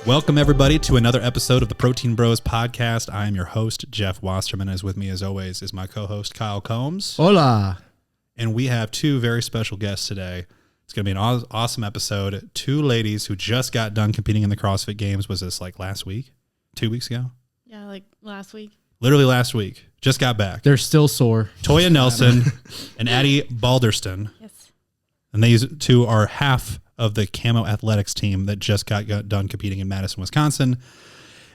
Welcome, everybody, to another episode of the Protein Bros podcast. I am your host, Jeff Wasserman. As with me, as always, is my co-host, Kyle Combs. Hola. And we have two very special guests today. It's going to be an awesome episode. Two ladies who just got done competing in the CrossFit Games. Was this like last week? 2 weeks ago? Yeah, like last week. Literally last week. Just got back. They're still sore. Toya Nelson and Addie Balderston. Yes. And these two are half of the Kamo Athletics team that just got done competing in Madison, Wisconsin.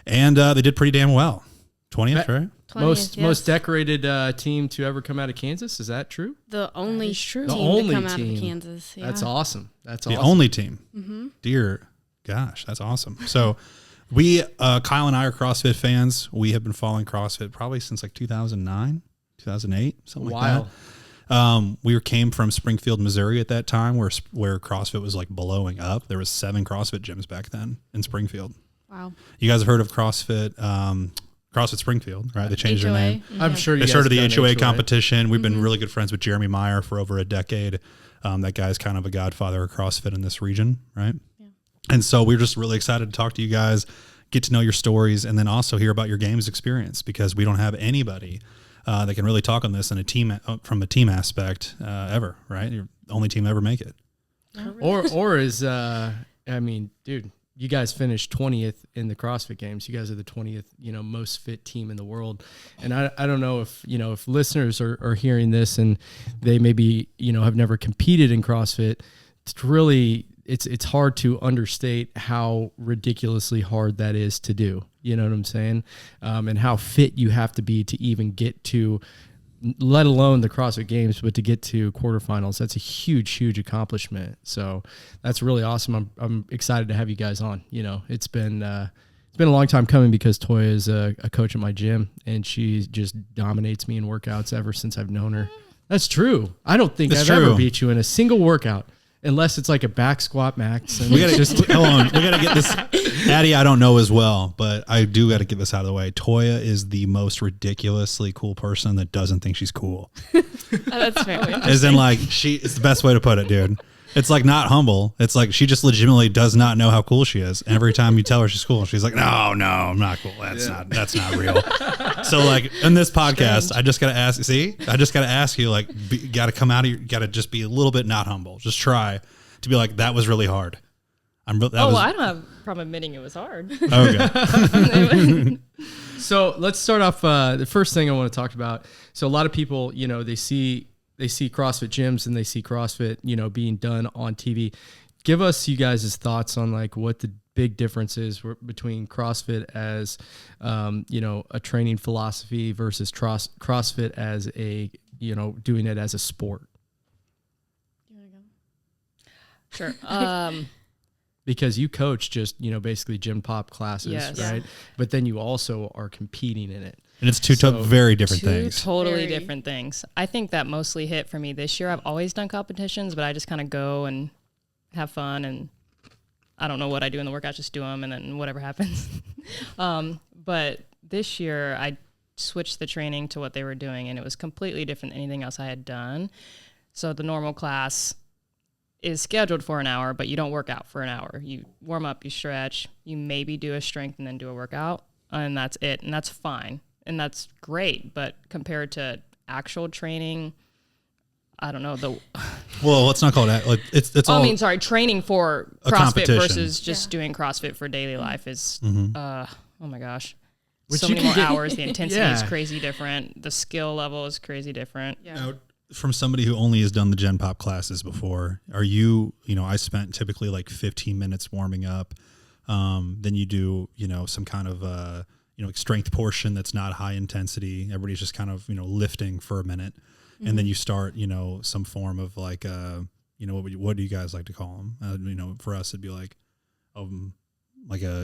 And they did pretty damn well. 20th, right? 20th, Most decorated team to ever come out of Kansas. Is that true? The only true. team The only to come out team. of Kansas. Yeah. That's awesome. That's The awesome. only team. Mm-hmm. Dear gosh, that's awesome. So we, Kyle and I are CrossFit fans. We have been following CrossFit probably since like 2009, 2008, something like that. We came from Springfield, Missouri at that time where CrossFit was like blowing up. There was 7 CrossFit gyms back then in Springfield. Wow. You guys have heard of CrossFit, CrossFit Springfield, right? They changed their name. Mm-hmm. I'm sure you They guys started the have done HOA competition. We've been Mm-hmm. really good friends with Jeremy Meyer for over a decade. That guy's kind of a godfather of CrossFit in this region, right? Yeah. And so we're just really excited to talk to you guys, get to know your stories, and then also hear about your games experience because we don't have anybody that can really talk on this in a team from a team aspect ever, right? You're the only team to ever make it. Or is I mean, dude, you guys finished 20th in the CrossFit Games. You guys are the 20th, most fit team in the world. And I don't know if listeners are hearing this and they maybe, have never competed in CrossFit. It's really it's hard to understate how ridiculously hard that is to do. You know what I'm saying? And how fit you have to be to even get to, let alone the CrossFit Games, but to get to quarterfinals. That's a huge, huge accomplishment. So that's really awesome. I'm excited to have you guys on. It's been a long time coming because Toya is a coach at my gym and she just dominates me in workouts ever since I've known her. That's true. I don't think I've ever beat you in a single workout. Unless it's like a back squat max. And We gotta hold on. We gotta get this. Addie, I don't know as well, but I do got to get this out of the way. Toya is the most ridiculously cool person that doesn't think she's cool. That's very As in, like, it's the best way to put it, dude. It's like not humble. It's like she just legitimately does not know how cool she is. And every time you tell her she's cool, she's like, no, I'm not cool. That's not real. So like in this podcast, I just got to ask you, like, got to come out of got to just be a little bit not humble. Just try to be like, that was really hard. I don't have a problem admitting it was hard. Okay. So let's start off. The first thing I want to talk about. So a lot of people, they see CrossFit gyms and they see CrossFit, being done on TV. Give us you guys' thoughts on like what the big difference is between CrossFit as, a training philosophy versus CrossFit as a, doing it as a sport. Do you want to Sure. Because you coach just, basically gym pop classes, Yes. right? But then you also are competing in it. And it's two very different things. Totally Very. different things. I think that mostly hit for me this year. I've always done competitions, but I just kind of go and have fun, and I don't know what I do in the workout, just do them, and then whatever happens. But this year, I switched the training to what they were doing, and it was completely different than anything else I had done. So the normal class is scheduled for an hour, but you don't work out for an hour. You warm up, you stretch, you maybe do a strength and then do a workout, and that's it, and that's fine. And that's great, but compared to actual training, I don't know. Well, let's not call it that. It's all. I mean, sorry, training for A CrossFit competition. versus just doing CrossFit for daily life is, oh my gosh, Which so you many more can get- hours. The intensity is Yeah. crazy different. The skill level is crazy different. Yeah. Now, from somebody who only has done the Gen Pop classes before, are you, I spent typically like 15 minutes warming up. Then you do, some kind of, strength portion that's not high intensity. Everybody's just kind of, lifting for a minute. And then you start, some form of like, what do you guys like to call them? For us, it'd be like a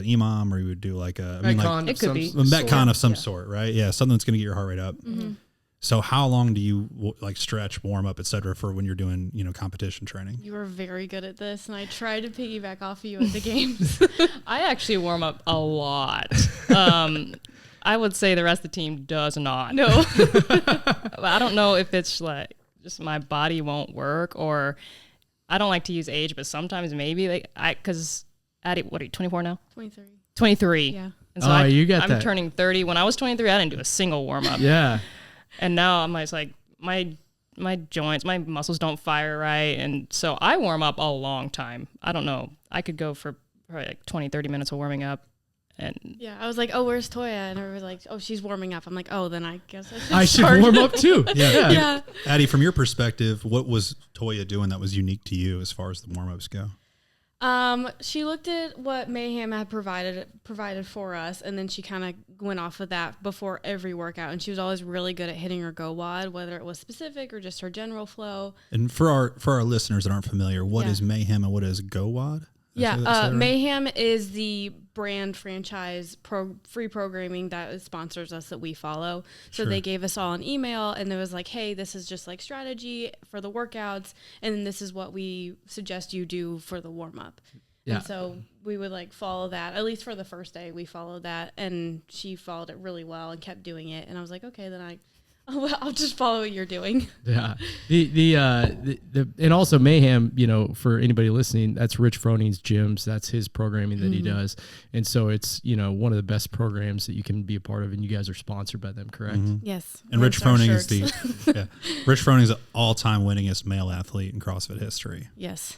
EMOM, or you would do like a, Metcon It of could some be. a Metcon of some Yeah. sort, right? Yeah. Something that's going to get your heart rate up. Mm-hmm. So how long do you like stretch, warm up, et cetera, for when you're doing, competition training? You were very good at this, and I tried to piggyback off of you at the games. I actually warm up a lot. I would say the rest of the team does not. No. I don't know if it's like just my body won't work, or I don't like to use age, but sometimes maybe because Addie, what are you, 24 now? 23. 23. Yeah. And so I'm turning 30. When I was 23, I didn't do a single warm up. Yeah. And now I'm like my joints, my muscles don't fire right. And so I warm up a long time. I don't know. I could go for probably like 20, 30 minutes of warming up. And Yeah, I was like, oh, where's Toya? And everybody was like, oh, she's warming up. I'm like, oh, then I guess I should warm up too. Yeah. Yeah. Addie, from your perspective, what was Toya doing that was unique to you as far as the warm-ups go? She looked at what Mayhem had provided for us, and then she kind of went off of that before every workout. And she was always really good at hitting her go wad, whether it was specific or just her general flow. And for our listeners that aren't familiar, what is Mayhem and what is Go Wad? Yeah, Mayhem is the brand franchise free programming that sponsors us that we follow. So they gave us all an email, and it was like, hey, this is just like strategy for the workouts, and then this is what we suggest you do for the warm up. Yeah. And so we would like follow that. At least for the first day, we followed that, and she followed it really well and kept doing it. And I was like, okay, then I'll just follow what you're doing. Yeah. And also Mayhem, for anybody listening, that's Rich Froning's gyms. That's his programming that he does. And so it's, one of the best programs that you can be a part of, and you guys are sponsored by them, correct? Mm-hmm. Yes. And Rich Froning is Rich Froning is the all-time winningest male athlete in CrossFit history. Yes.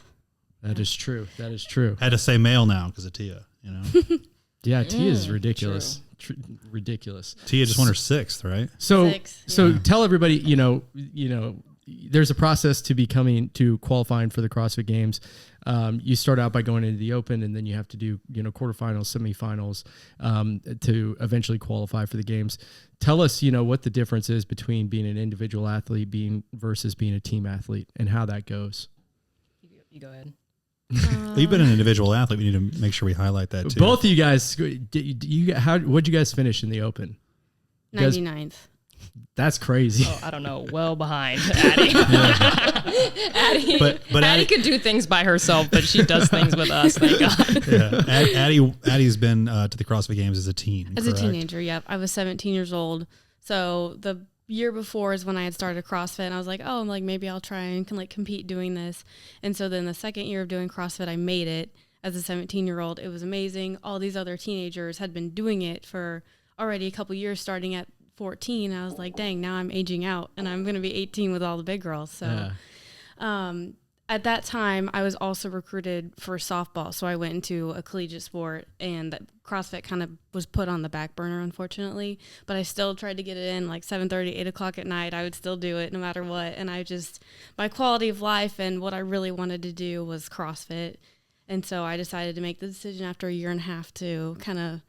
That is true. That is true. I had to say male now because of Tia, Yeah, Tia is ridiculous. Ridiculous. Tia just won her 6th, right? So tell everybody, there's a process to qualifying for the CrossFit Games. You start out by going into the open, and then you have to do, quarterfinals, semifinals, to eventually qualify for the games. Tell us, what the difference is between being an individual athlete versus being a team athlete, and how that goes. you go ahead. You've been an individual athlete. We need to make sure we highlight that too. Both of you guys, what'd you guys finish in the open? 99th. That's crazy. Oh, I don't know. Well behind Addie. But Addie could do things by herself, but she does things with us. Thank God. Yeah. Addie's been to the CrossFit Games as a teen. As a teenager, yep. I was 17 years old. So the year before is when I had started CrossFit, and I was like, oh, maybe I'll try and compete doing this. And so then the second year of doing CrossFit, I made it as a 17-year-old. It was amazing. All these other teenagers had been doing it for already a couple years, starting at 14. I was like, dang, now I'm aging out, and I'm going to be 18 with all the big girls. So at that time, I was also recruited for softball. So I went into a collegiate sport, and CrossFit kind of was put on the back burner, unfortunately. But I still tried to get it in like 7:30, 8 o'clock at night. I would still do it no matter what. And my quality of life and what I really wanted to do was CrossFit. And so I decided to make the decision after a year and a half to kind of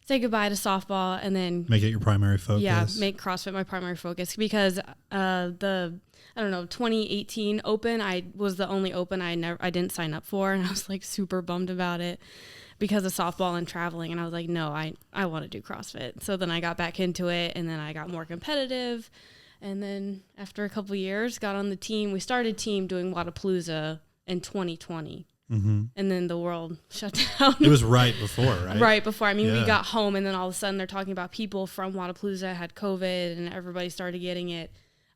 say goodbye to softball and then make it your primary focus. Yeah, make CrossFit my primary focus, because 2018 Open, I was the only Open I didn't sign up for, and I was like super bummed about it because of softball and traveling, and I was like, no, I want to do CrossFit. So then I got back into it, and then I got more competitive, and then after a couple years, got on the team. We started team doing Wadapalooza in 2020. Mm-hmm. And then the world shut down. It was right before, right? Right before. We got home, and then all of a sudden they're talking about people from Wadapalooza had COVID, and everybody started getting it.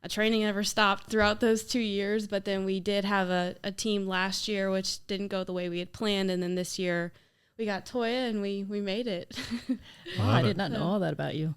Training never stopped throughout those 2 years, but then we did have a team last year, which didn't go the way we had planned, and then this year we got Toya, and we made it. Wow, I did not know all that about you.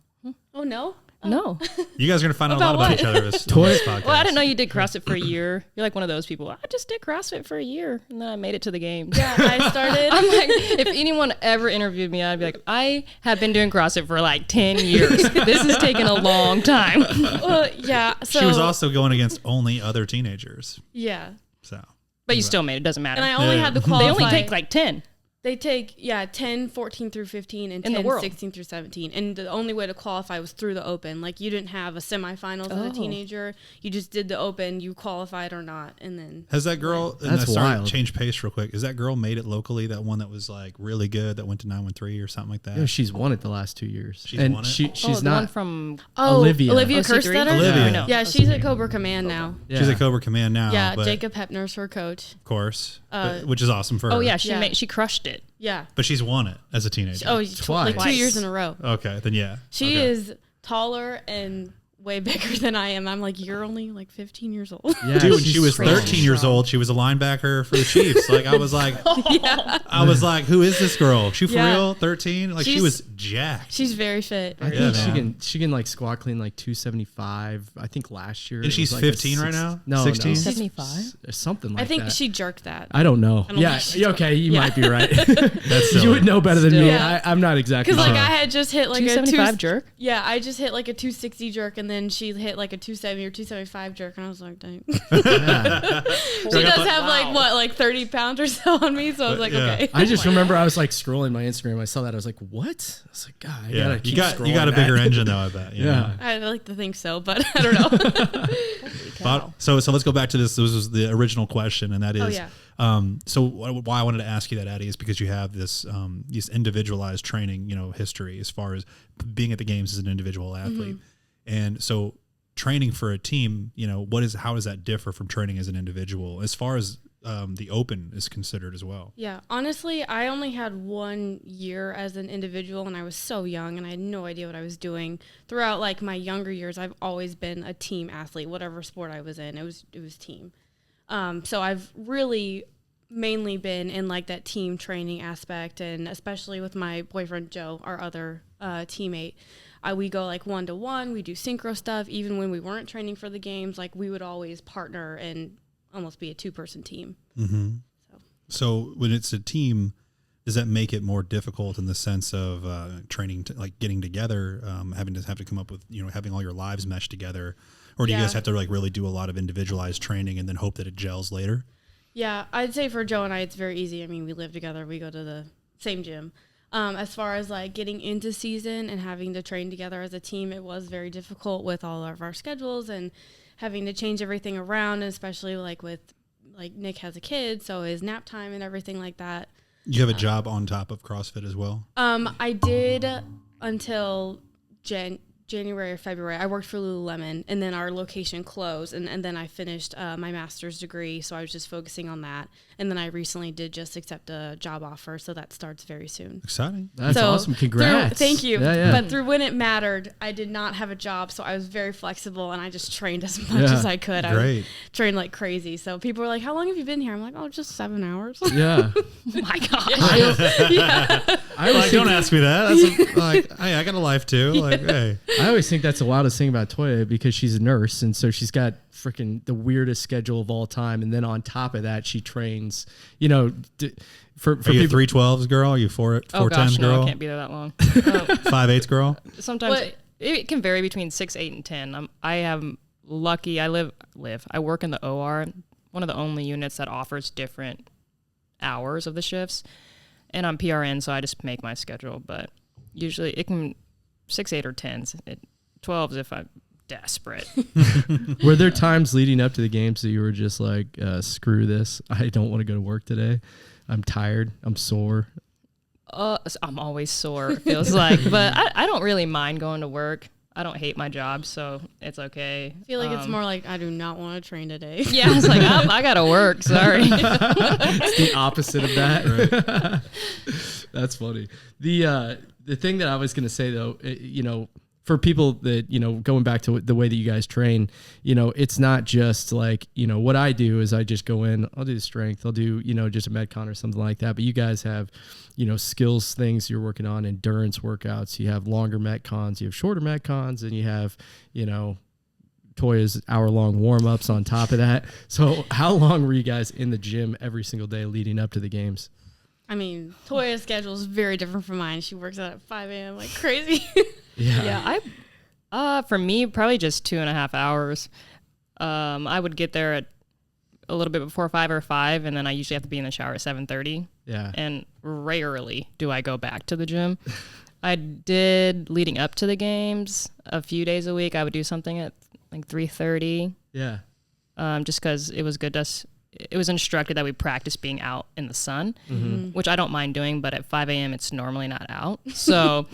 Oh, no? No. You guys are going to find out a lot about each other this podcast. Well, I didn't know you did CrossFit for a year. You're like one of those people. I just did CrossFit for a year, and then I made it to the games. Yeah, I started. I'm like, if anyone ever interviewed me, I'd be like, I have been doing CrossFit for like 10 years. This has taken a long time. Well, yeah. So, she was also going against only other teenagers. Yeah. So. But you still made it. Doesn't matter. And I only had to qualify. They only take like 10. They take, 10, 14 through 15, and 10, 16 through 17. And the only way to qualify was through the Open. Like, you didn't have a semifinals as a teenager. You just did the Open. You qualified or not. And then... Has that girl... That's wild. Change pace real quick. Is that girl made it locally? That one that was, like, really good, that went to 913 or something like that? Yeah, she's won it the last 2 years. She's won it? She's the not... one from... Olivia Kerstetter? Olivia. No. Yeah, she's at Cobra Command now. Yeah. She's at Cobra Command now. Yeah, Jacob Hepner's her coach. Of course. Which is awesome for her. Oh, yeah, she crushed it. Yeah. But she's won it as a teenager. Oh, twice. like 2 years in a row. Okay, then yeah. She is taller and way bigger than I am. I'm like, you're only like 15 years old. Yeah, Dude, when she was crazy 13 years strong. old, she was a linebacker for the Chiefs. Like, I was like, Yeah. I was like, who is this girl? She for Yeah. real? 13? Like, she She's- was jacked. She's very fit. I Yeah, think man. she can like squat clean like 275. I think last year. And it was she's like a 15 right now? No, 16? no. 75? Something like I think that. she jerked that. I don't know. I don't Yeah, think she okay, you yeah. might be right. That's You silly. would know better than me. Yeah. I'm not exactly Because sure. like I had just hit like a 275 jerk? Yeah, I just hit like a 260 jerk, and then she hit like a 270 or 275 jerk, and I was like, dang. Yeah. She does have like what, like 30 pounds or so on me, so I was like, Yeah. okay. I just remember I was like scrolling my Instagram. I saw that. I was like, what? I was like, God, I Yeah, gotta keep you scrolling got a that. bigger engine though, I bet. you know? Yeah. I like to think so, but I don't know. But, so let's go back to this. This was the original question, and that is, Oh, yeah. So why I wanted to ask you that, Addie, is because you have this individualized training, history as far as being at the games as an individual athlete, and so training for a team, how does that differ from training as an individual as far as the open is considered as well? Yeah, honestly, I only had 1 year as an individual, and I was so young, and I had no idea what I was doing. Throughout like my younger years, I've always been a team athlete. Whatever sport I was in, it was team. So I've really mainly been in like that team training aspect, and especially with my boyfriend Joe, our other teammate. We go like 1-to-1. We do synchro stuff. Even when we weren't training for the games, like we would always partner and almost be a 2-person team. Mm-hmm. So when it's a team, does that make it more difficult in the sense of training, like getting together, having to come up with, having all your lives meshed together? Or do you guys have to like really do a lot of individualized training and then hope that it gels later? Yeah, I'd say for Joe and I, it's very easy. I mean, we live together. We go to the same gym. As far as like getting into season and having to train together as a team, it was very difficult with all of our schedules and having to change everything around, and especially like with like Nick has a kid, so his nap time and everything like that. You have a job on top of CrossFit as well? I did until January or February. I worked for Lululemon, and then our location closed, and then I finished my master's degree, so I was just focusing on that. And then I recently did just accept a job offer, so that starts very soon. Exciting. That's awesome. Congrats. Thank you. Yeah. But through when it mattered, I did not have a job, so I was very flexible, and I just trained as much as I could. Great. I trained like crazy. So people were like, "How long have you been here?" I'm like, "Oh, just 7 hours." Yeah. Oh my God. I always Don't think, ask me that. That's like, hey, I got a life too. Like, hey. I always think that's the wildest thing about Toya, because she's a nurse, and so she's got freaking the weirdest schedule of all time. And then on top of that, she trains, for Are you a people. 312s girl? Are you 410s Oh gosh, no, girl? I can't be there that long. 5/8 girl? Sometimes What? it can vary between 6, 8, and 10. I am lucky. I work in the OR, one of the only units that offers different hours of the shifts, and I'm PRN, so I just make my schedule. But usually it can 6, 8, or 10s. 12s if I'm desperate. Were there times leading up to the games that you were just like, screw this, I don't want to go to work today, I'm tired, I'm sore? I'm always sore, it feels like, but I don't really mind going to work. I don't hate my job, so it's okay. I feel like it's more like I do not want to train today. Yeah, I was like, I gotta work. Sorry. It's the opposite of that. That's funny. The thing that I was going to say though, for people that, going back to the way that you guys train, it's not just like, what I do is I just go in, I'll do strength, I'll do, just a Metcon or something like that. But you guys have, skills things you're working on, endurance workouts, you have longer Metcons, you have shorter Metcons, and you have, Toya's hour-long warm-ups on top of that. So how long were you guys in the gym every single day leading up to the games? I mean, Toya's schedule is very different from mine. She works out at 5 a.m. like crazy. Yeah, for me, probably just 2.5 hours. I would get there at a little bit before 5 or 5, and then I usually have to be in the shower at 7:30. Yeah. And rarely do I go back to the gym. I did leading up to the games a few days a week. I would do something at like 3:30. Yeah. Just because it was good to us. It was instructed that we practice being out in the sun, which I don't mind doing, but at 5 a.m. it's normally not out. So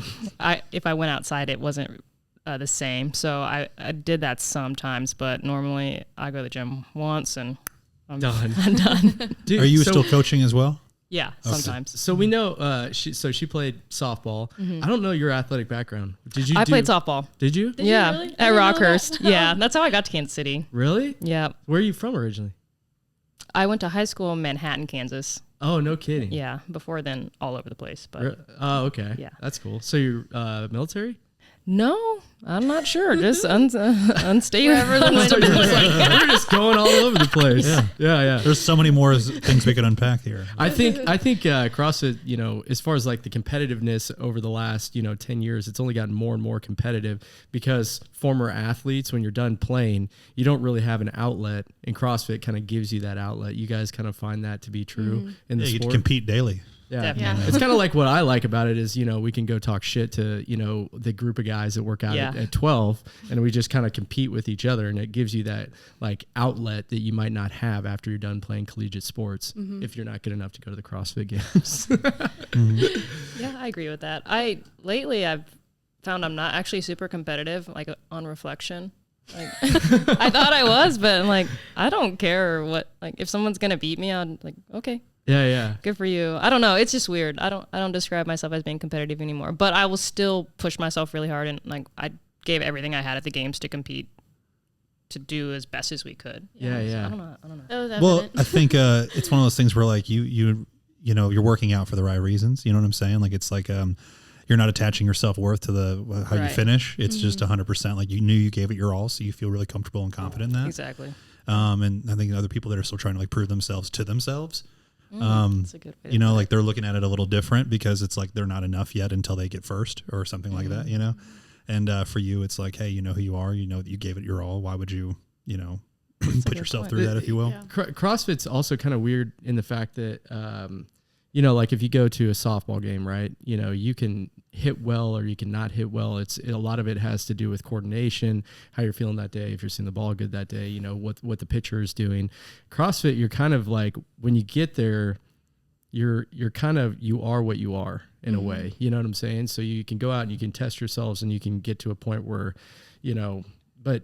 if I went outside, it wasn't the same. So I did that sometimes, but normally I go to the gym once and I'm Done. I'm done. Dude, Are you so- still coaching as well? Yeah, sometimes. So we know she played softball. I don't know your athletic background. I played softball. Did you? Did you really? At Rockhurst. Yeah, that's how I got to Kansas City. Really? Yeah. Where are you from originally? I went to high school in Manhattan, Kansas. Oh, no kidding. Yeah, before then all over the place. But Oh, okay. Yeah. That's cool. So you're military? no, I'm not sure. Just unstable. Wherever the wind We're just going all over the place. Yeah. There's so many more things we could unpack here. I think CrossFit, as far as like the competitiveness over the last, 10 years, it's only gotten more and more competitive because former athletes, when you're done playing, you don't really have an outlet, and CrossFit kind of gives you that outlet. You guys kind of find that to be true in the You get to sport. compete daily. Yeah. Definitely. It's kind of like what I like about it is, we can go talk shit to, the group of guys that work out at 12, and we just kind of compete with each other, and it gives you that like outlet that you might not have after you're done playing collegiate sports if you're not good enough to go to the CrossFit Games. Yeah, I agree with that. Lately I've found I'm not actually super competitive, like on reflection. Like I thought I was, but like I don't care what, like if someone's gonna beat me, I'm like, okay. Yeah. Good for you. I don't know. It's just weird. I don't describe myself as being competitive anymore, but I will still push myself really hard, and like I gave everything I had at the games to compete, to do as best as we could. Yeah. So I don't know. That was Well, evident. I think it's one of those things where like you're working out for the right reasons. You know what I'm saying? Like it's like you're not attaching your self-worth to how you Right. finish. It's just 100%. Like you knew you gave it your all, so you feel really comfortable and confident in that. Exactly. And I think other people that are still trying to like prove themselves to themselves. That's a good way. Like they're looking at it a little different because it's like they're not enough yet until they get first or something like that, And for you, it's like, hey, you know who you are. You know that you gave it your all. Why would you, put yourself through that, if you will? Yeah. CrossFit's also kind of weird in the fact that, like if you go to a softball game, right, you can hit well or you can not hit well. A lot of it has to do with coordination, how you're feeling that day, if you're seeing the ball good that day, what the pitcher is doing. CrossFit, you're kind of like, when you get there, you're kind of, you are what you are in a way, you know what I'm saying? So you can go out and you can test yourselves and you can get to a point where, but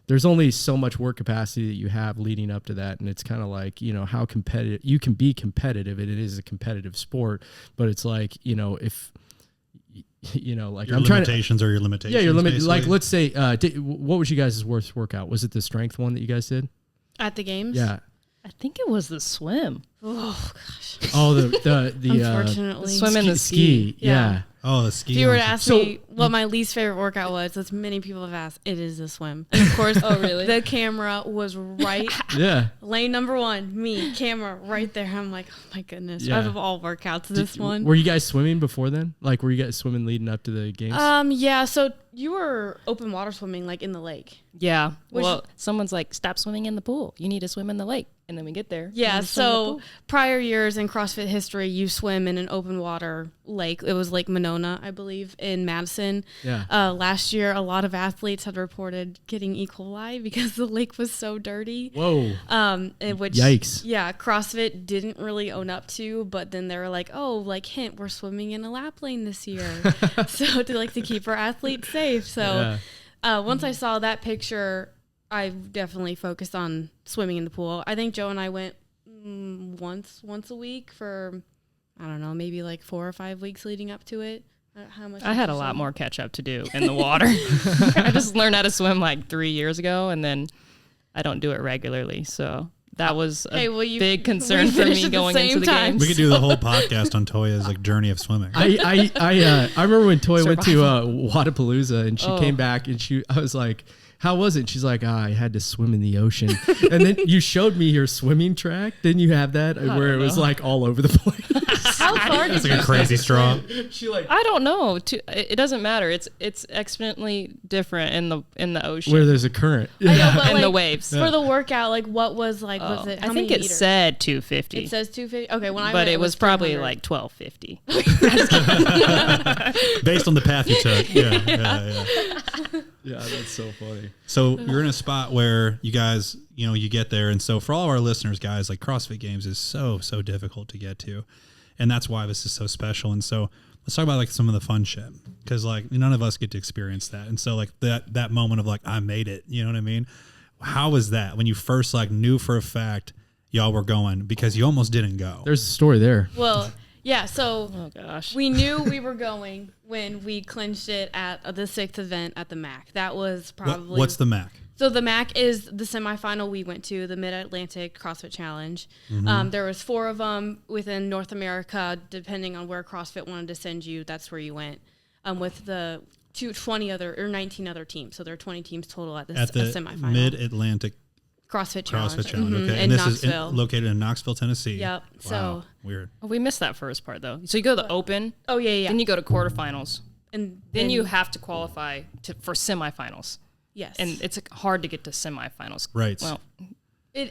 there's only so much work capacity that you have leading up to that. And it's kind of like, how competitive you can be competitive. It is a competitive sport, but it's like, if, like Your I'm limitations are your limitations. Yeah, you're limited. basically. Like, let's say, what was you guys' worst workout? Was it the strength one that you guys did? At the games? Yeah. I think it was the swim. Oh, gosh. Oh, the Unfortunately. swim in the ski. Yeah. Oh, the ski. If you were to one. ask So- me what my least favorite workout was, as many people have asked, it is the swim. And of course, the camera was right, Yeah. lane number 1, me, camera right there. I'm like, oh my goodness. Yeah. Out of all workouts, this one. Were you guys swimming before then? Like, were you guys swimming leading up to the games? Yeah, so you were open water swimming like in the lake. Yeah. Which- Well, someone's like, stop swimming in the pool. You need to swim in the lake. And then we get there. Yeah, and we swim in the so pool. prior years in CrossFit history, you swim in an open water lake. It was Lake Monona, I believe, in Madison. Yeah. Last year, a lot of athletes had reported getting E. coli because the lake was so dirty. Whoa. Which, Yikes. Yeah, CrossFit didn't really own up to, but then they were like, oh, like, hint, we're swimming in a lap lane this year. So to keep our athletes safe. So once I saw that picture, I definitely focused on swimming in the pool. I think Joe and I went once a week for, I don't know, maybe like 4 or 5 weeks leading up to it. How much? I had a lot more catch up to do in the water. I just learned how to swim like 3 years ago, and then I don't do it regularly. So that was a big concern we for finished me at the going same into the time. games. We could do the whole podcast on Toya's like journey of swimming. I remember when Toya went to Wadapalooza and she Oh. came back and I was like, how was it? And she's like, I had to swim in the ocean. And then you showed me your swimming track. Didn't you have that where it was like all over the place? How far did It's you like a crazy straw. She like I don't know. It doesn't matter. It's exponentially different in the ocean. where there's a current. I know, but and like, the waves. for the workout, like what was like, was it? I How think many it meters? said 250. It says 250. Okay, when I but went, it was probably 300. like 1250. Based on the path you took. Yeah. Yeah, that's so funny. So you're in a spot where you guys, you get there. And so for all of our listeners, guys, like CrossFit Games is so difficult to get to. And that's why this is so special. And so let's talk about like some of the fun shit. Cause like none of us get to experience that. And so like that moment of like, I made it, you know what I mean? How was that when you first like knew for a fact y'all were going because you almost didn't go. There's a story there. Well, yeah. So Oh gosh. we knew we were going when we clinched it at the 6th event at the MAC. That was probably What's the MAC? So the MAC is the semifinal we went to, the Mid-Atlantic CrossFit Challenge. There was 4 of them within North America, depending on where CrossFit wanted to send you. That's where you went. With the 19 other teams. So there are 20 teams total at the semifinal. Mid-Atlantic CrossFit Challenge. Okay. In and this Knoxville. is located in Knoxville, Tennessee. Yep. Wow. So Weird. Oh, we missed that first part though. So you go to the Open. Oh yeah. Then you go to quarterfinals. And Then you have to qualify for semifinals. Yes. And it's hard to get to semifinals. Right. Well,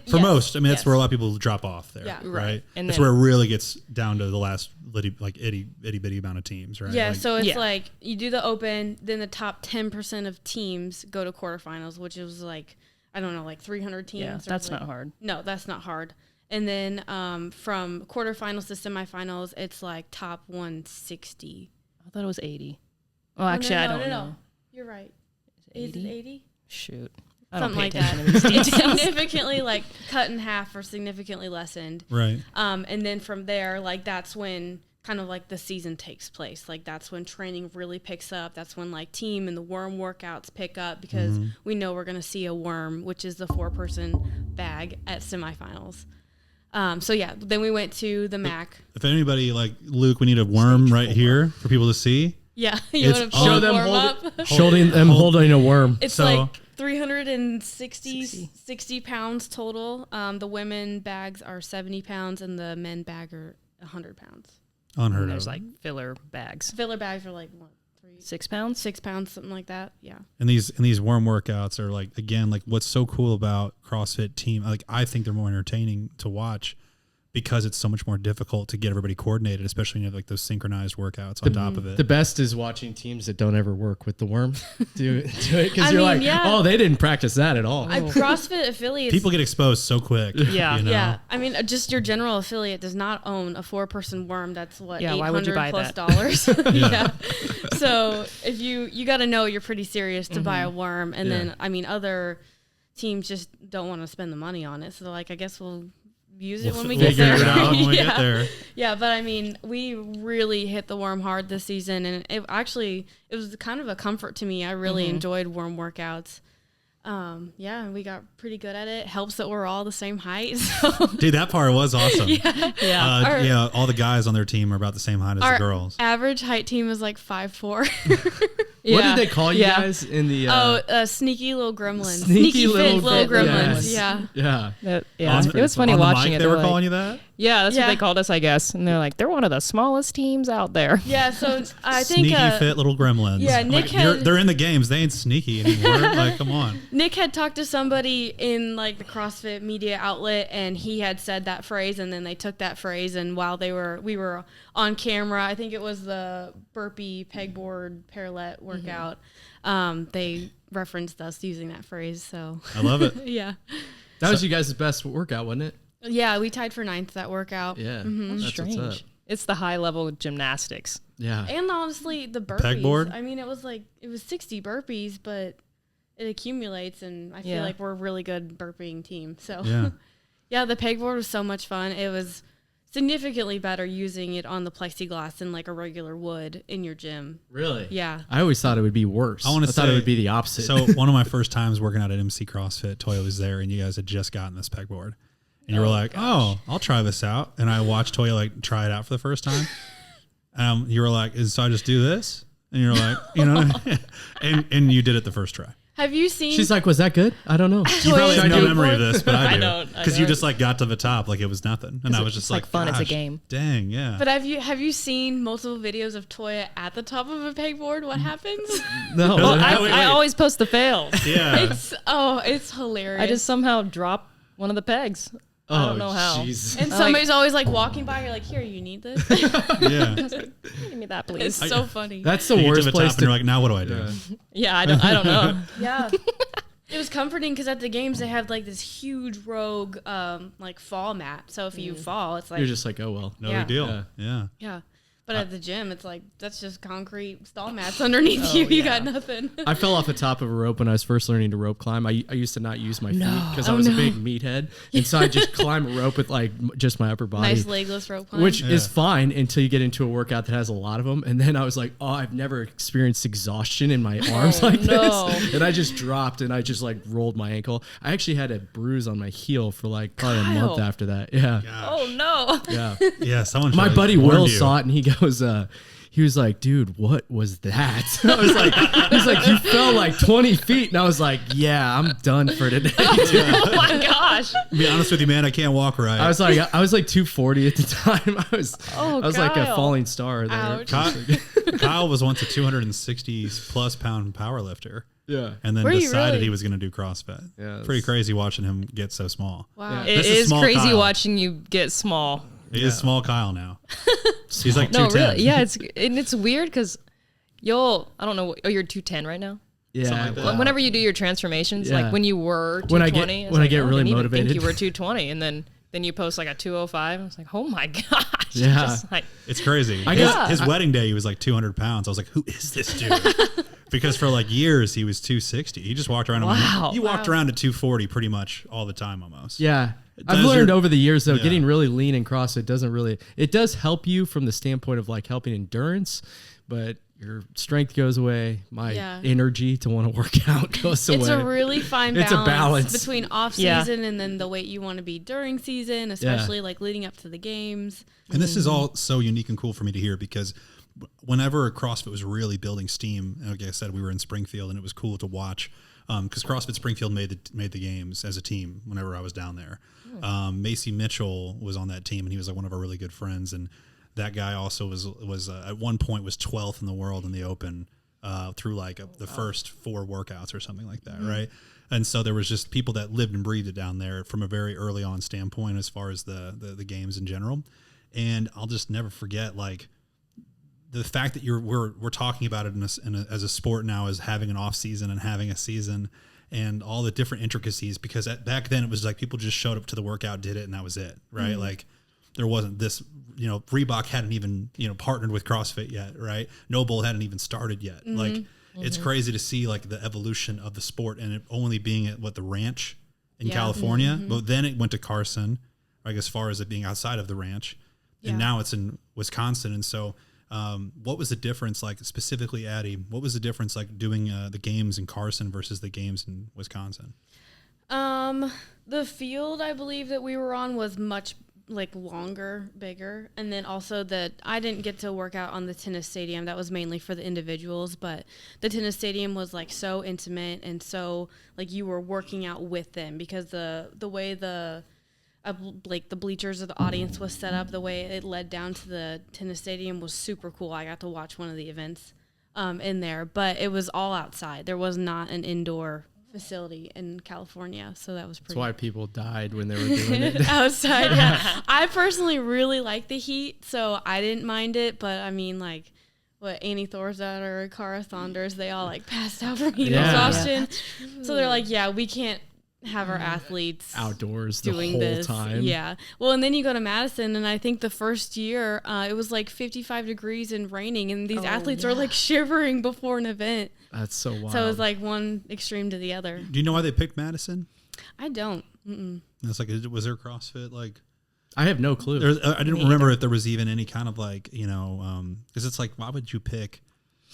For most, I mean, that's yes. where a lot of people drop off there, Yeah. right? And that's then- where it really gets down to the last itty bitty amount of teams, right? Yeah, Like, so it's Yeah. like you do the Open, then the top 10% of teams go to quarterfinals, which is like, I don't know, like 300 teams. yeah, or that's like- not hard. No, that's not hard. And then from quarterfinals to semifinals, it's like top 160. I thought it was 80. Well, actually, I don't know. You're right. Is Is it 80? Shoot. I Something don't like pay that. attention to these It's details. significantly like cut in half or significantly lessened. right. And then from there, like that's when kind of like the season takes place. Like that's when training really picks up. That's when like team and the worm workouts pick up because we know we're going to see a worm, which is the 4-person bag at semifinals. So yeah, then we went to the MAC. If anybody like Luke, we need a worm Stage right 4. here for people to see. Yeah, you It's want to on- show them warm hold up? Holding them holding a worm. It's So- like 360 pounds total. The women bags are 70 pounds and the men bag are 100 pounds. Unheard And of. there's like filler bags. Filler bags are like what, 6 pounds? 6 pounds, something like that. Yeah. And these worm workouts are like, again, like what's so cool about CrossFit team, like I think they're more entertaining to watch because it's so much more difficult to get everybody coordinated, especially when you have like those synchronized workouts on top of it. The best is watching teams that don't ever work with the worm do it because I you're mean, like, yeah. oh, they didn't practice that at all. CrossFit affiliates. People get exposed so quick. Yeah. You know? Yeah, I mean, just your general affiliate does not own a 4-person worm. That's what, Yeah, why would you buy $800+ that? dollars. Yeah. So if you got to know you're pretty serious to buy a worm, and Yeah. then I mean, other teams just don't want to spend the money on it. So they're like, I guess we'll use it when we get figure there. it out when we Yeah. get there. Yeah, but I mean, we really hit the worm hard this season, and it was kind of a comfort to me. I really enjoyed worm workouts. Yeah, and we got pretty good at it. Helps that we're all the same height. So Dude, that part was awesome. Yeah. All the guys on their team are about the same height as the girls. average height team is like 5'4". What did they call you Yeah. guys in the? Sneaky little gremlins. Sneaky fit little little fit, gremlins. yes. Yeah. Yeah. Yeah, it was funny on the watching mic, it. They were They're like- calling you that? Yeah, that's Yeah. what they called us, I guess. And they're like, they're one of the smallest teams out there. Yeah, so I think Sneaky fit little gremlins. yeah, I'm Nick like, had- they're in the games. They ain't sneaky anymore. Like, come on. Nick had talked to somebody in like the CrossFit media outlet, and he had said that phrase, and then they took that phrase, and while we were on camera, I think it was the burpee pegboard parallel workout, they referenced us using that phrase. So I love it. yeah, That was you guys' best workout, wasn't it? yeah, we tied for 9th that workout. Yeah. That's That's strange. what's up. It's the high level gymnastics. Yeah. And honestly, the burpees. Pegboard? I mean, it was 60 burpees, but it accumulates, and I feel Yeah. like we're a really good burping team. So Yeah. yeah, the pegboard was so much fun. It was significantly better using it on the plexiglass than like a regular wood in your gym. Really? Yeah. I always thought it would be worse. I wanna thought say- it would be the opposite. So one of my first times working out at MC CrossFit, Toya was there, and you guys had just gotten this pegboard, and you were like, "Oh, I'll try this out." And I watched Toya like try it out for the first time. You were like, "So I just do this?" And you're like, you know, and you did it the first try. Have you seen? she's like, was that good? I don't know. You probably have no Toya's memory of pegboard? this, but I I do, don't. because you just like got to the top like it was nothing, and I was just it's like fun, it's a "Gosh, game." Dang, yeah. But have you seen multiple videos of Toya at the top of a pegboard? What happens? No. Well, I wait. always post the fails. Yeah. It's hilarious. I just somehow drop one of the pegs. I don't know how. jeez. and somebody's always like walking by. You're like, here, you need this. Yeah. Give me that, It's please. so funny. That's the You get to worst the place top and you're like, now what do I do? Yeah, I don't know. Yeah. It was comforting because at the games they have like this huge rogue like fall mat. So if you fall, it's like You're just like, oh well. No Yeah. big deal. Yeah. Yeah. yeah. But at the gym, it's like, that's just concrete stall mats underneath you. You got nothing. I fell off the top of a rope when I was first learning to rope climb. I used to not use my feet because I was a big meathead. And so I just climb a rope with like just my upper body. Nice legless rope climb. Which is fine until you get into a workout that has a lot of them. And then I was like, oh, I've never experienced exhaustion in my arms like this. And I just dropped and I just like rolled my ankle. I actually had a bruise on my heel for like probably a month after that. Yeah. Gosh. Oh no. Yeah. Yeah. Someone. My buddy Will saw it and he goes, he was like, dude, what was that? I was like, he's like, you fell like 20 feet. And I was like, yeah, I'm done for today. Oh my gosh. To be honest with you, man, I can't walk right. I was like 240 at the time. I was like a falling star there. Kyle was once a 260 plus pound power lifter. Yeah. And then decided he was going to do CrossFit. Yeah. Pretty crazy watching him get so small. Wow. It is crazy Kyle. Watching you get small. He is small Kyle now. He's like 210. No, really. Yeah, it's weird because I don't know. Oh, you're 210 right now? Yeah. Like whenever you do your transformations, like when you were 220, when I get really I motivated, think you were 220, and then you post like a 205. I was like, oh my gosh. Yeah. Just like, it's crazy. His wedding day, he was like 200 pounds. I was like, who is this dude? Because for like years, he was 260. He just walked around. He walked around at 240 pretty much all the time almost. Yeah. I've learned over the years, though, getting really lean in CrossFit it does help you from the standpoint of like helping endurance, but your strength goes away. My energy to want to work out goes away. It's a really fine balance between off season and then the weight you want to be during season, especially like leading up to the games. And this is all so unique and cool for me to hear because whenever CrossFit was really building steam, like I said, we were in Springfield and it was cool to watch because CrossFit Springfield made the games as a team whenever I was down there. Macy Mitchell was on that team and he was like one of our really good friends. And that guy also was at one point was 12th in the world in the open through like the first 4 workouts or something like that. Right. And so there was just people that lived and breathed it down there from a very early on standpoint as far as the games in general. And I'll just never forget like the fact that we're talking about it as a sport now as having an off season and having a season and all the different intricacies, because back then it was like people just showed up to the workout, did it, and that was it. Right. Like there wasn't this, Reebok hadn't even, partnered with CrossFit yet. Right. Noble hadn't even started yet. Like it's crazy to see like the evolution of the sport and it only being at the ranch in California, but then it went to Carson, like as far as it being outside of the ranch. And now it's in Wisconsin. And so, what was the difference, like specifically, Addie? What was the difference, like doing the games in Carson versus the games in Wisconsin? The field I believe that we were on was much like longer, bigger, and then also that I didn't get to work out on the tennis stadium. That was mainly for the individuals, but the tennis stadium was like so intimate and so like you were working out with them because the way like the bleachers of the audience was set up, the way it led down to the tennis stadium was super cool. I got to watch one of the events in there, but it was all outside. There was not an indoor facility in California, so that was pretty. That's why people died when they were doing it outside. Yeah, I personally really like the heat, so I didn't mind it. But I mean, like what Annie Thorsdatter, Cara Saunders, they all like passed out from heat exhaustion. So they're like, yeah, we can't have our athletes outdoors doing the whole this time. Yeah. Well, and then you go to Madison, and I think the first year it was like 55 degrees and raining, and these athletes are like shivering before an event. That's so wild. So it was like one extreme to the other. Do you know why they picked Madison? I don't. It's like, was there CrossFit? Like, I have no clue. I didn't remember if there was even any kind of like, because it's like, why would you pick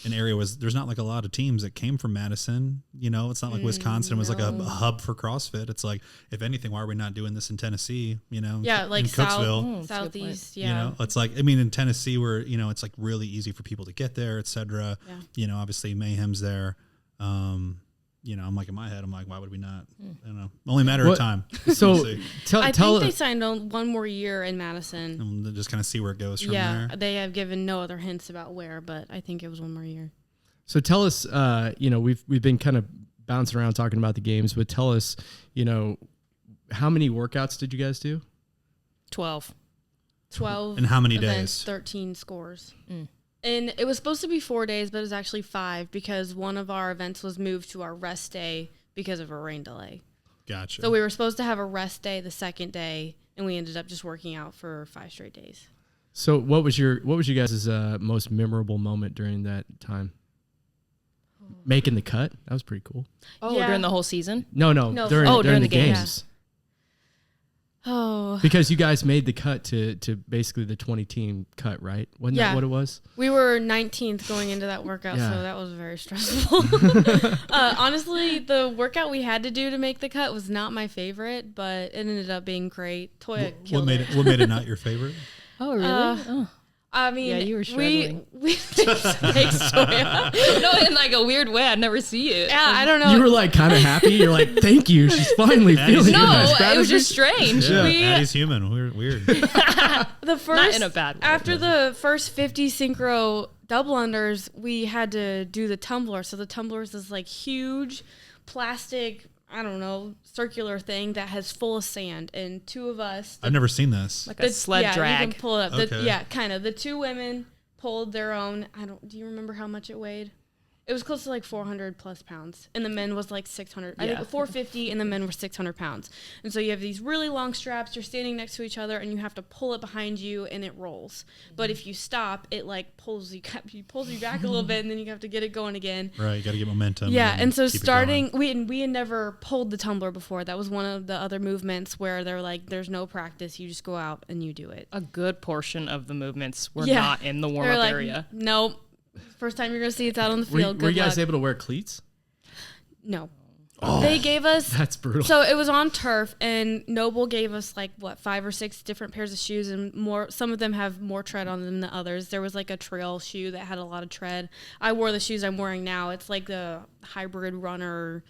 an area there's not like a lot of teams that came from Madison, it's not like Wisconsin was like a hub for CrossFit. It's like, if anything, why are we not doing this in Tennessee, Yeah, like in Cooksville, Southeast, it's like, I mean, in Tennessee where, it's like really easy for people to get there, et cetera. Yeah. Obviously Mayhem's there. I'm like in my head, I'm like, why would we not? I don't know. Only a matter of time. So I think they signed on one more year in Madison. And just kind of see where it goes from there. Yeah, they have given no other hints about where, but I think it was one more year. So tell us, we've been kind of bouncing around talking about the games, but tell us, how many workouts did you guys do? 12. And how many events, days? 13 scores. And it was supposed to be 4 days, but it was actually 5 because one of our events was moved to our rest day because of a rain delay. Gotcha. So we were supposed to have a rest day the second day, and we ended up just working out for 5 straight days. So what was your guys' most memorable moment during that time? Making the cut? That was pretty cool. Oh, during the whole season? No, during the games. Yeah. Oh. Because you guys made the cut to basically the 20 team cut, right? Wasn't that what it was? We were 19th going into that workout, so that was very stressful. Honestly, the workout we had to do to make the cut was not my favorite, but it ended up being great. Toya killed it. What made it not your favorite? Oh, really? I mean, yeah, you were struggling. Thanks, Toya. No, in like a weird way. I'd never see it. Yeah, I don't know. You were like kind of happy. You're like, thank you. She's finally feeling No, good. it was just strange. Yeah, Addie's human. Weird. The first, Not in a bad way. After the first 50 synchro double unders, we had to do the tumbler. So the tumbler is this like huge plastic, I don't know, circular thing that has full of sand, and two of us. I've never seen this. Like a sled drag. You can pull it up. Okay. Kind of. The two women pulled their own. Do you remember how much it weighed? It was close to like 400 plus pounds, and the men was like 600. I think 450, and the men were 600 pounds. And so you have these really long straps. You're standing next to each other, and you have to pull it behind you, and it rolls. But if you stop, it like pulls you back a little bit, and then you have to get it going again. Right, you got to get momentum. Yeah, and so keep it starting, going. we had never pulled the tumbler before. That was one of the other movements where they're like, there's no practice. You just go out and you do it. A good portion of the movements were not in the warm-up like, area. Nope. First time you're going to see it's out on the field. Were you guys luck. able to wear cleats? No. Oh, they gave us. That's brutal. So it was on turf, and Noble gave us like 5 or 6 different pairs of shoes, and more. Some of them have more tread on them than others. There was like a trail shoe that had a lot of tread. I wore the shoes I'm wearing now. It's like the hybrid runner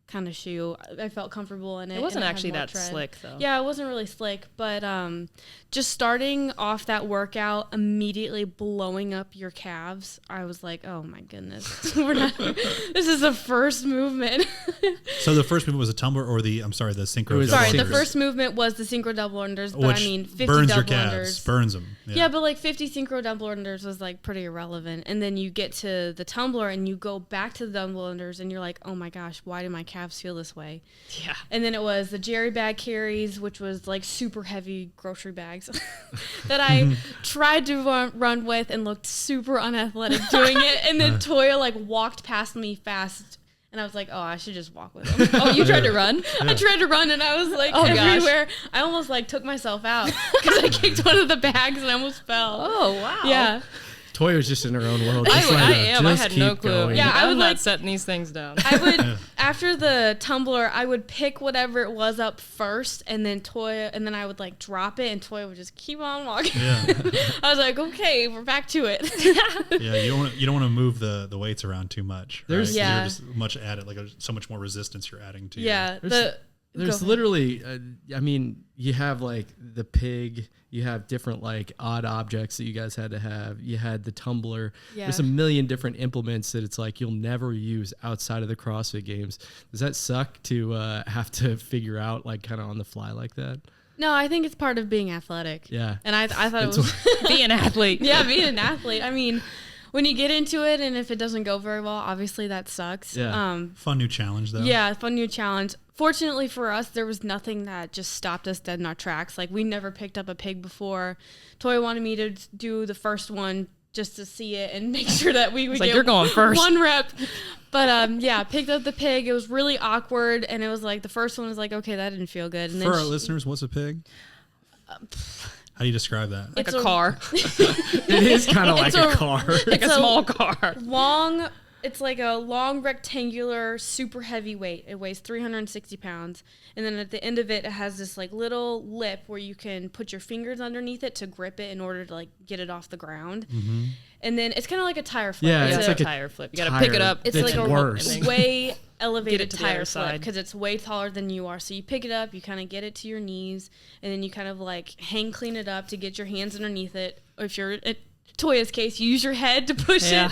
kind of shoe. I felt comfortable in it. It wasn't and actually had that more tread. slick, though. Yeah, it wasn't really slick, but just starting off that workout, immediately blowing up your calves, I was like, oh my goodness, this is the first movement. So the first movement was a tumbler or the synchro. Sorry, double the unders, first movement was the synchro double unders, but which I mean 50 burns your double calves, unders. burns them. Yeah, but like 50 synchro double unders was like pretty irrelevant. And then you get to the tumbler and you go back to the double unders and you're like, oh my gosh, why do my calves feel this way? Yeah. And then it was the Jerry bag carries, which was like super heavy grocery bags that I tried to run with and looked super unathletic doing it. And then Toya like walked past me fast. And I was like, oh, I should just walk with him. Oh, you tried to run? I tried to run and I was like everywhere. Gosh. I almost like took myself out because I kicked one of the bags and I almost fell. Oh, wow. Yeah. Toya was just in her own world. I am. I had no clue. Going. Yeah, I I'm would not setting these things down. I would after the tumbler, I would pick whatever it was up first, and then I would like drop it, and Toya would just keep on walking. Yeah. I was like, okay, we're back to it. Yeah, you don't want to move the weights around too much. Right? You're just much added, like so much more resistance you're adding to. Yeah, there's literally, I mean, you have like the pig, you have different like odd objects that you guys had to have. You had the tumbler. Yeah. There's a million different implements that it's like you'll never use outside of the CrossFit Games. Does that suck to have to figure out like kind of on the fly like that? No, I think it's part of being athletic. Yeah. And I thought it was being an athlete. Yeah, being an athlete. I mean, when you get into it and if it doesn't go very well, obviously that sucks. Yeah. Fun new challenge though. Yeah, fun new challenge. Fortunately for us, there was nothing that just stopped us dead in our tracks. Like, we never picked up a pig before. Toya wanted me to do the first one just to see it and make sure that we would get you're going first. 1 rep. But yeah, picked up the pig. It was really awkward, and it was like the first one was like, okay, that didn't feel good. And for our listeners, what's a pig? How do you describe that? Like a car. It is kind of like a car. Like a small car. It's like a long rectangular, super heavy weight. It weighs 360 pounds. And then at the end of it, it has this like little lip where you can put your fingers underneath it to grip it in order to like get it off the ground. Mm-hmm. And then it's kind of like a tire flip. Yeah, it's like a tire flip. You got to pick it up. It's like a way elevated to tire flip because it's way taller than you are. So you pick it up, you kind of get it to your knees, and then you kind of like hang clean it up to get your hands underneath it. Or if you're at Toya's case, you use your head to push it,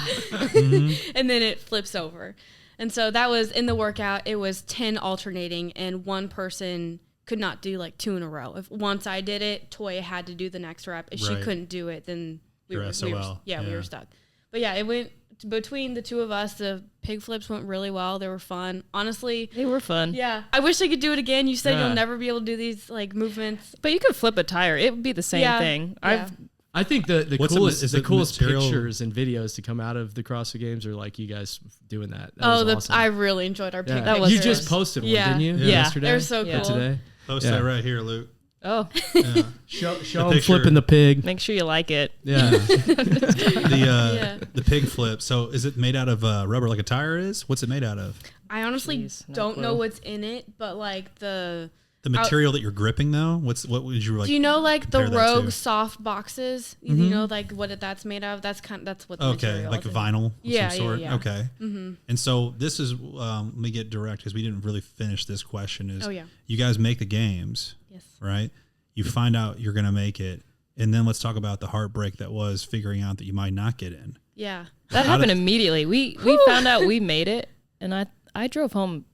and then it flips over. And so that was in the workout. It was 10 alternating, and one person could not do like 2 in a row. If once I did it, Toya had to do the next rep. If she couldn't do it, then we were stuck. But yeah, it went between the two of us. The pig flips went really well. They were fun. Honestly, they were fun. Yeah, I wish I could do it again. You said you'll never be able to do these like movements, but you could flip a tire. It would be the same thing. Yeah. I think the What's coolest material? pictures and videos to come out of the CrossFit Games are like you guys doing that. That was awesome. I really enjoyed our pictures. That was you really just posted one, Yeah. didn't you? Yeah. Yesterday. They're so Yeah. cool. Today. Post Yeah. that right here, Luke. Oh, Yeah. Show The him picture. flipping the pig. make sure you like it. Yeah. The pig flip. So is it made out of rubber like a tire is? What's it made out of? I honestly Jeez, no don't clue. know what's in it, but like the The material that you're gripping though. What would you like? do you know like the compare that Rogue to? soft boxes? Mm-hmm. You know like what that's made of. That's what the Okay, material like is. vinyl of Yeah, some sort. yeah, yeah. Okay. Mm-hmm. And so this is let me get direct because we didn't really finish this question. Is Oh, yeah. you guys make the games, Yes. right? You find out you're gonna make it, and then let's talk about the heartbreak that was figuring out that you might not get in. Yeah. That How happened did- immediately. We found out we made it, and I drove home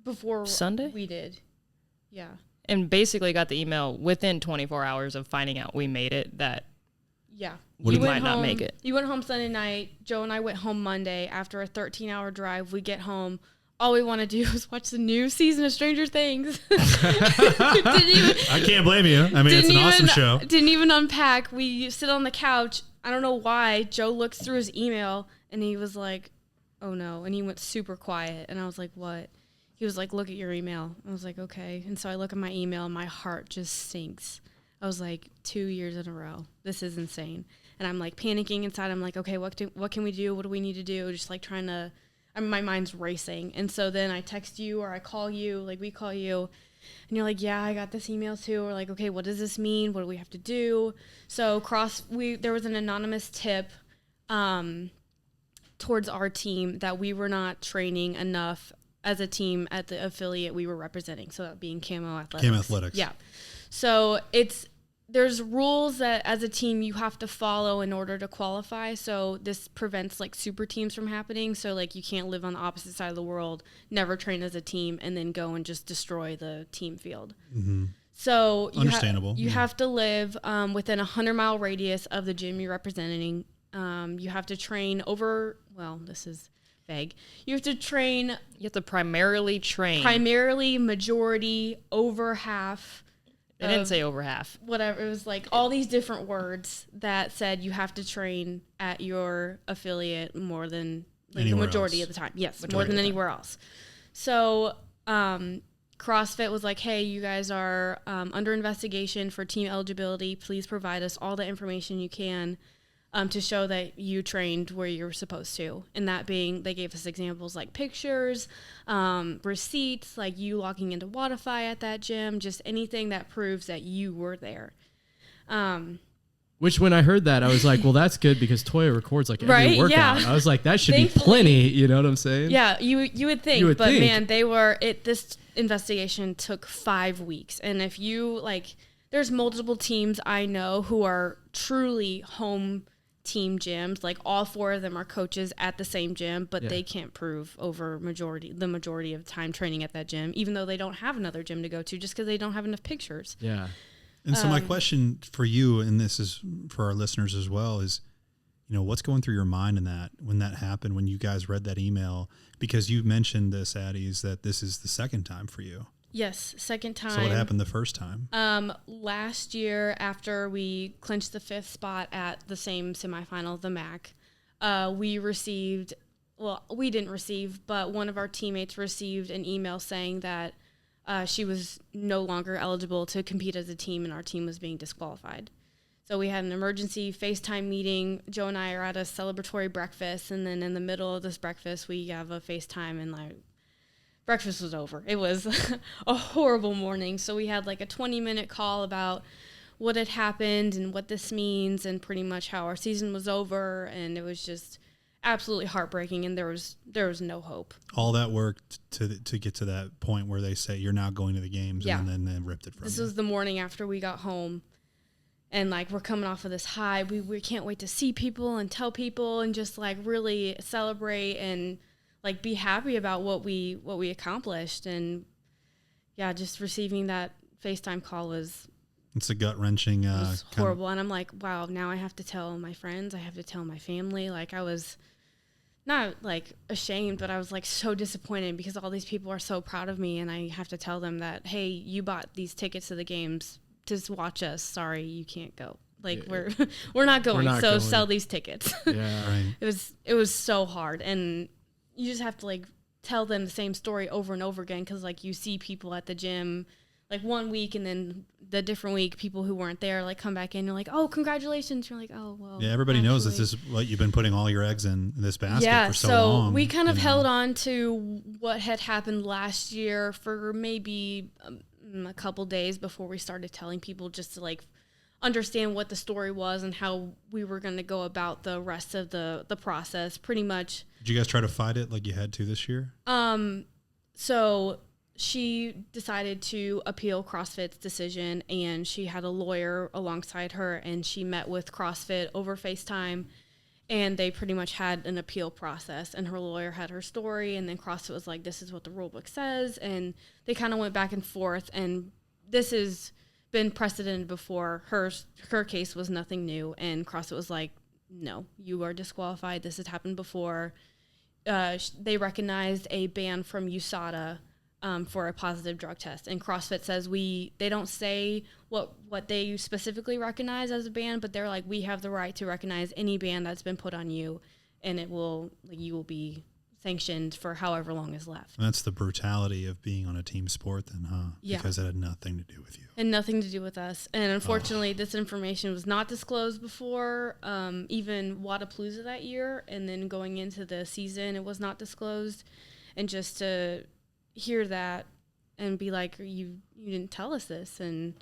Before Sunday? we did. Yeah. and basically got the email within 24 hours of finding out we made it that Yeah. What you did- might not make it. You went home Sunday night. Joe and I went home Monday after a 13-hour drive. We get home. All we want to do is watch the new season of Stranger Things. I can't blame you. I mean, it's an awesome show. Didn't even unpack. We sit on the couch. I don't know why. Joe looks through his email and he was like, "Oh no!" And he went super quiet. And I was like, "What?" He was like, "Look at your email." I was like, "Okay." And so I look at my email and my heart just sinks. I was like, 2 years in a row. This is insane. And I'm like panicking inside. I'm like, okay, what can we do? What do we need to do? Just like trying to. My mind's racing. And so then I text you or I call you, like we call you, and you're like, yeah, I got this email too. We're like, okay, what does this mean? What do we have to do? So there was an anonymous tip towards our team that we were not training enough as a team at the affiliate we were representing. So that being Kamo Athletics. Kamo Athletics. Yeah. So there's rules that as a team you have to follow in order to qualify. So this prevents like super teams from happening. So like you can't live on the opposite side of the world, never train as a team, and then go and just destroy the team field. Mm-hmm. So Understandable. You have to live within a 100-mile radius of the gym you're representing. You have to train this is vague. You have to train you have to primarily train. majority, over half. They didn't say over half. Whatever. It was like all these different words that said you have to train at your affiliate more than like the majority else. of the time. Yes, Majority more of than the anywhere else. So CrossFit was like, hey, you guys are under investigation for team eligibility. Please provide us all the information you can to show that you trained where you're supposed to. And that being, they gave us examples like pictures, receipts, like you logging into Wi-Fi at that gym, just anything that proves that you were there. Which when I heard that, I was like, well, that's good because Toya records like every Right? workout. Yeah. I was like, that should be Thankfully. plenty. You know what I'm saying? Yeah, you would think, You would but think. man, this investigation took 5 weeks. And if you there's multiple teams I know who are truly home team gyms, like all 4 of them are coaches at the same gym, but they can't prove over the majority of time training at that gym, even though they don't have another gym to go to just because they don't have enough pictures. Yeah. And so my question for you, and this is for our listeners as well, is, what's going through your mind when that happened, when you guys read that email? Because you mentioned this, Addie, is that this is the second time for you. Yes, second time. So what happened the first time? Last year, after we clinched the 5th spot at the same semifinal, the MAC, we didn't receive, but one of our teammates received an email saying that she was no longer eligible to compete as a team and our team was being disqualified. So we had an emergency FaceTime meeting. Joe and I are at a celebratory breakfast, and then in the middle of this breakfast, we have a FaceTime, and breakfast was over. It was a horrible morning. So we had a 20-minute call about what had happened and what this means and pretty much how our season was over. And it was just absolutely heartbreaking. And there was no hope. All that work to get to that point where they say you're now going to the games, Yeah. and then they ripped it from This you. was the morning after we got home. And we're coming off of this high. We can't wait to see people and tell people and just really celebrate and be happy about what we accomplished. And yeah, just receiving that FaceTime call was It's a gut-wrenching horrible. And I'm like, wow, now I have to tell my friends, I have to tell my family. I was not ashamed, but I was so disappointed because all these people are so proud of me, and I have to tell them that, hey, you bought these tickets to the games to watch us. Sorry, you can't go. Like Yeah. we're not going. not So going. sell these tickets. Yeah. Right. It was so hard, and you just have to like tell them the same story over and over again, because like you see people at the gym like one week, and then the different week people who weren't there like come back in, you're like, oh, congratulations. You're like, oh, well, Yeah, everybody knows this actually- is what you've been putting all your eggs in this basket for so long. we kind of you know. held on to what had happened last year for maybe a couple days before we started telling people, just to like understand what the story was and how we were going to go about the rest of the process. Pretty much. Did you guys try to fight it like you had to this year? So she decided to appeal CrossFit's decision, and she had a lawyer alongside her, and she met with CrossFit over FaceTime, and they pretty much had an appeal process, and her lawyer had her story, and then CrossFit was like, this is what the rule book says, and they kind of went back and forth, and this has been precedented before. Her case was nothing new, and CrossFit was like, no, you are disqualified. This has happened before. They recognized a ban from USADA for a positive drug test, and CrossFit says they don't say what they specifically recognize as a ban, but they're like, we have the right to recognize any ban that's been put on you, and you will be sanctioned for however long is left. And that's the brutality of being on a team sport then, huh? Yeah. Because it had nothing to do with you. And nothing to do with us. And unfortunately, this information was not disclosed before even Wadapalooza that year. And then going into the season, it was not disclosed. And just to hear that and be like, you didn't tell us this. And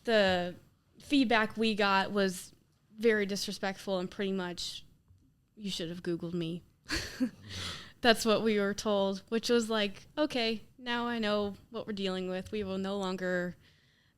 the feedback we got was very disrespectful, and pretty much, you should have Googled me. That's what we were told, which was like, okay, now I know what we're dealing with. We will no longer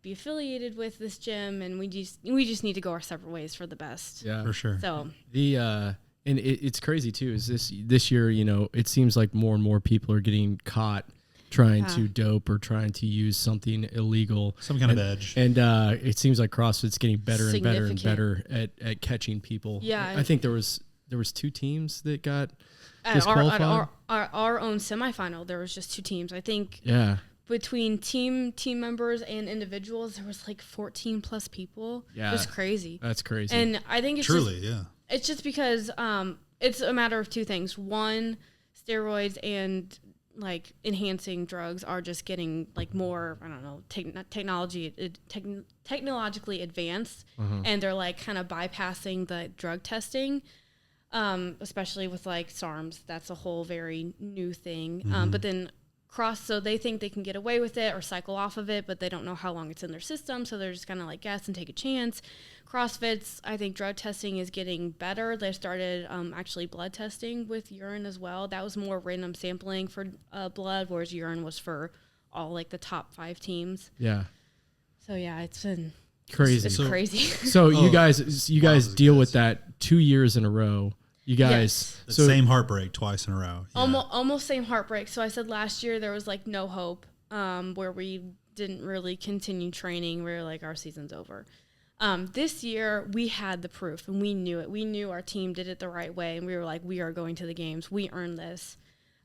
be affiliated with this gym, and we just need to go our separate ways for the best. Yeah. For sure. So And it's crazy too, is this year, it seems like more and more people are getting caught trying to dope or trying to use something illegal. Some kind of edge. And it seems like CrossFit's getting better and better and Significant. better at catching people. Yeah. I think there was 2 teams that got at disqualified. our own semifinal, there was just 2 teams. I think Yeah. between team members and individuals, there was like 14 plus people. Yeah. It was crazy. That's crazy. And I think it's Truly, yeah. It's just because it's a matter of 2 things. One, steroids and like enhancing drugs are just getting like more, I don't know, technologically advanced, and they're like kind of bypassing the drug testing, especially with like SARMs. That's a whole very new thing. But then so they think they can get away with it or cycle off of it, but they don't know how long it's in their system, so they're just kind of like guess and take a chance. CrossFit's, I think, drug testing is getting better. They started actually blood testing with urine as well. That was more random sampling for blood, whereas urine was for all like the top 5 teams. yeah. So yeah, it's been Crazy. It's crazy. So you guys Wowzers, deal guys. with that 2 years in a row. You guys, Yes. The same heartbreak twice in a row. Yeah. Almost same heartbreak. So I said last year there was like no hope, where we didn't really continue training. We were like, our season's over. This year we had the proof, and we knew it. We knew our team did it the right way, and we were like, we are going to the games. We earned this.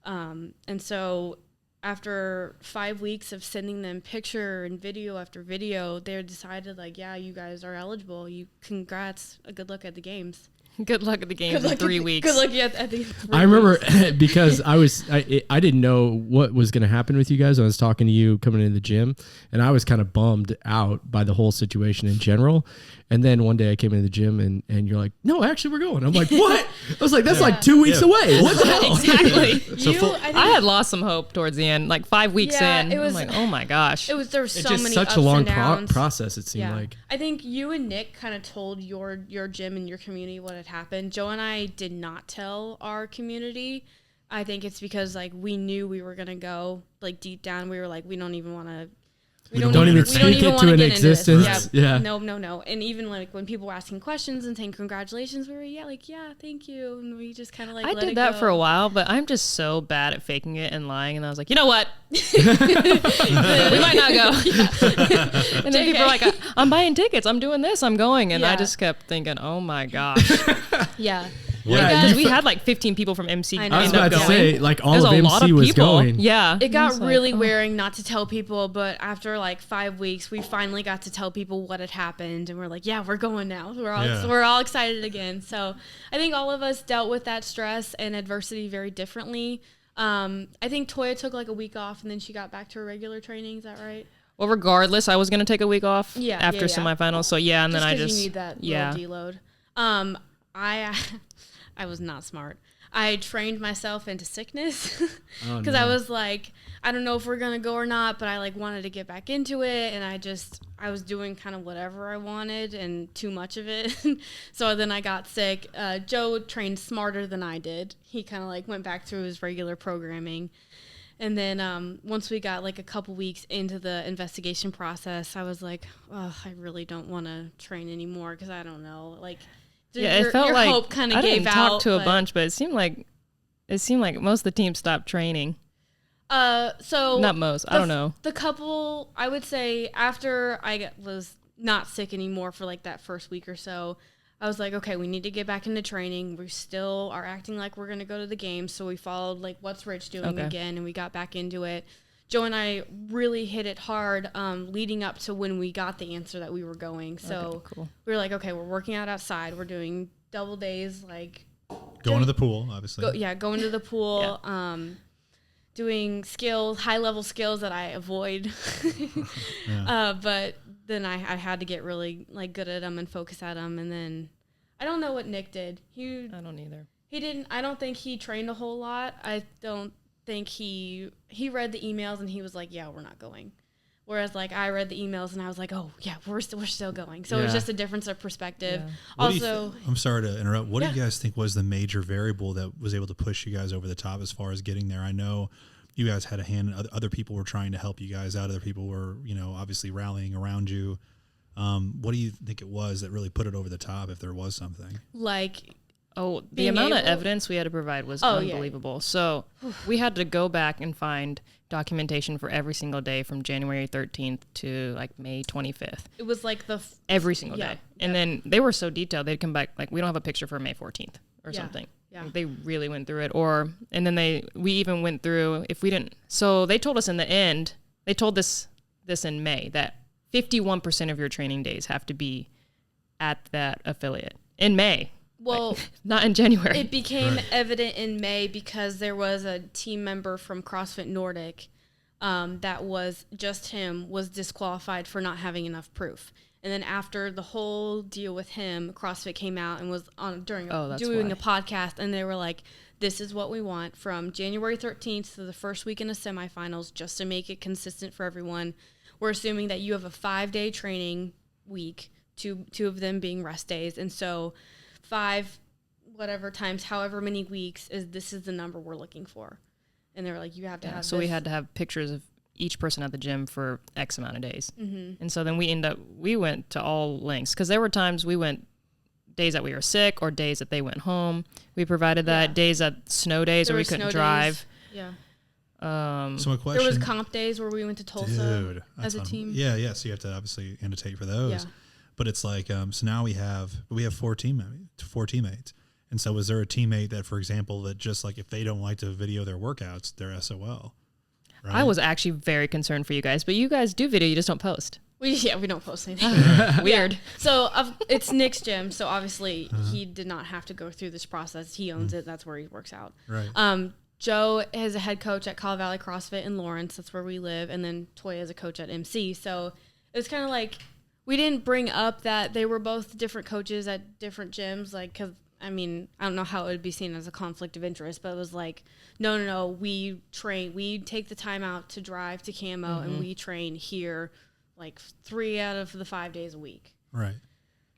And so after 5 weeks of sending them picture and video after video, they decided like, yeah, you guys are eligible. Congrats. Good luck at the games. Good luck at the games in 3 weeks. Good luck at the 3 I remember because I didn't know what was going to happen with you guys. I was talking to you coming into the gym, and I was kind of bummed out by the whole situation in general. And then one day I came into the gym, and you're like, no, actually we're going. I'm like, what? I was like, that's like 2 weeks away. What the hell? Exactly. So I had lost some hope towards the end, like 5 weeks Yeah, in. it was- I'm like, oh my gosh. there was It's so just many such ups a long and downs. process, it seemed like. I think you and Nick kind of told your gym and your community what had happened. Joe and I did not tell our community. I think it's because like we knew we were gonna go, like deep down we were like, we don't even want to. We don't even speak it wanna to an get into this. existence. Yeah. No. And even like when people were asking questions and saying congratulations, we were thank you, and we just kind of like I let did it that go. for a while, but I'm just so bad at faking it and lying. And I was like, you know what? We might not go. And then people are like, I'm buying tickets. I'm doing this. I'm going. And I Yeah. just kept thinking, oh my gosh. Yeah. Because we had like 15 people from MC. I know. I was end up about to going. say, like all There's of a MC lot of was people. going. Yeah. It got It's like, really oh. wearing not to tell people, but after like 5 weeks, we finally got to tell people what had happened, and we're like, yeah, we're going now. We're all excited again. So I think all of us dealt with that stress and adversity very differently. I think Toya took like a week off, and then she got back to her regular training. Is that right? Well, regardless, I was going to take a week off after yeah. semifinals. So, yeah, and then I just... you need that little deload. I was not smart. I trained myself into sickness because I was like, I don't know if we're going to go or not, but I like wanted to get back into it. And I was doing kind of whatever I wanted and too much of it. So then I got sick. Joe trained smarter than I did. He kind of like went back through his regular programming. And then once we got like a couple weeks into the investigation process, I was like, oh, I really don't want to train anymore because I don't know. Like, it felt your like hope kind of I gave didn't out. talk to a bunch, but it seemed like most of the team stopped training. So Not most. I don't know. The couple, I would say, after I was not sick anymore for like that first week or so, I was like, okay, we need to get back into training. We still are acting like we're going to go to the games. So we followed like what's Rich doing again, and we got back into it. Joe and I really hit it hard leading up to when we got the answer that we were going. So cool. we were like, okay, we're working out outside. We're doing double days, like Going to the pool, obviously. going to the pool. Doing skills, high level skills that I avoid. But then I had to get really like good at them and focus at them. And then I don't know what Nick did. I don't either. He didn't. I don't think he trained a whole lot. I don't think he read the emails and he was like, yeah, we're not going. Whereas like I read the emails and I was like, oh yeah, we're still going. So it's just a difference of perspective. Yeah. Also, I'm sorry to interrupt. What do you guys think was the major variable that was able to push you guys over the top as far as getting there? I know you guys had a hand. Other people were trying to help you guys out. Other people were, obviously rallying around you. What do you think it was that really put it over the top, if there was something? like, the amount of evidence we had to provide was unbelievable. Yeah. So we had to go back and find documentation for every single day from January 13th to like May 25th. it was like Every single day. And then they were so detailed, they'd come back, like, we don't have a picture for May 14th or something. Yeah. Like, they really went through it. And then we even went through, if we didn't, so they told us in the end, they told this in May, that 51% of your training days have to be at that affiliate in May. Well, like, not in January. It became evident in May because there was a team member from CrossFit Nordic that was just him was disqualified for not having enough proof. And then after the whole deal with him, CrossFit came out and was doing a podcast, and they were like, this is what we want from January 13th to the first weekend of semifinals, just to make it consistent for everyone. We're assuming that you have a 5-day training week, two of them being rest days. And so 5 whatever times however many weeks this is the number we're looking for. And they were like, you have to have so we had to have pictures of each person at the gym for X amount of days. Mm-hmm. And so then we went to all lengths, because there were times we went days that we were sick or days that they went home. We provided that. Days that snow days where we couldn't drive. Days. Yeah. So my question, there was comp days where we went to Tulsa as a team. Yeah. So you have to obviously annotate for those. Yeah. But it's like, so now we have 4 teammates. And so was there a teammate that, for example, that just like if they don't like to video their workouts, they're SOL? Right? I was actually very concerned for you guys, but you guys do video, you just don't post. We don't post anything. Weird. Yeah. So it's Nick's gym, so obviously he did not have to go through this process. He owns it. That's where he works out. Right. Joe is a head coach at Colorado Valley CrossFit in Lawrence. That's where we live. And then Toya is a coach at MC. So it was kind of like we didn't bring up that they were both different coaches at different gyms, like, because I mean, I don't know how it would be seen as a conflict of interest, but it was like, no, we take the time out to drive to Kamo and we train here like 3 out of the 5 days a week. Right.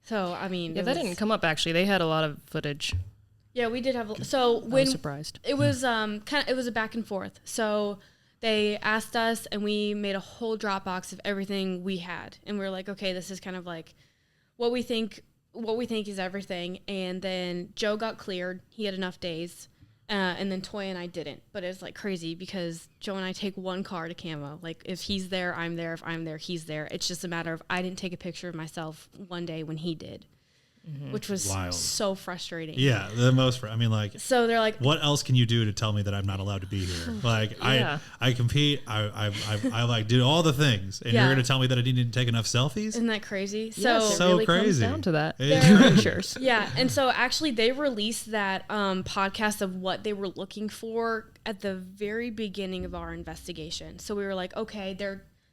So, I mean. Yeah, that didn't come up actually. They had a lot of footage. Yeah, we did have, so when. I was surprised. It was it was a back and forth. So they asked us and we made a whole Dropbox of everything we had. And we were like, okay, this is kind of like what we think is everything. And then Joe got cleared. He had enough days. And then Toya and I didn't. But it was like crazy because Joe and I take one car to Kamo. Like if he's there, I'm there. If I'm there, he's there. It's just a matter of I didn't take a picture of myself one day when he did. which was Wild. so frustrating. Yeah, the most. I mean, like, So they're like, what else can you do to tell me that I'm not allowed to be here? Like, Yeah. I compete. I like do all the things, and Yeah. you're going to tell me that I need to take enough selfies? isn't that crazy? Yes, it So really crazy. comes down to that. Yeah. Pictures. Yeah, and so actually they released that podcast of what they were looking for at the very beginning of our investigation. So we were like, okay,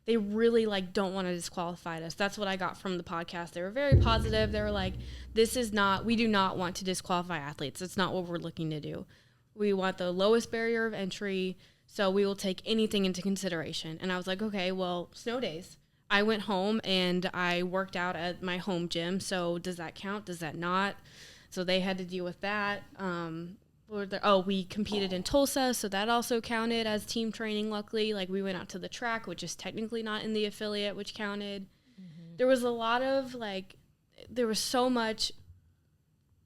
they really like don't want to disqualify us. That's what I got from the podcast. They were very positive. They were like, we do not want to disqualify athletes. That's not what we're looking to do. We want the lowest barrier of entry, so we will take anything into consideration. And I was like, okay, well, snow days. I went home and I worked out at my home gym. So does that count? Does that not? So they had to deal with that. We competed in Tulsa, so that also counted as team training, luckily. Like, we went out to the track, which is technically not in the affiliate, which counted. There was a lot of, like, there was so much,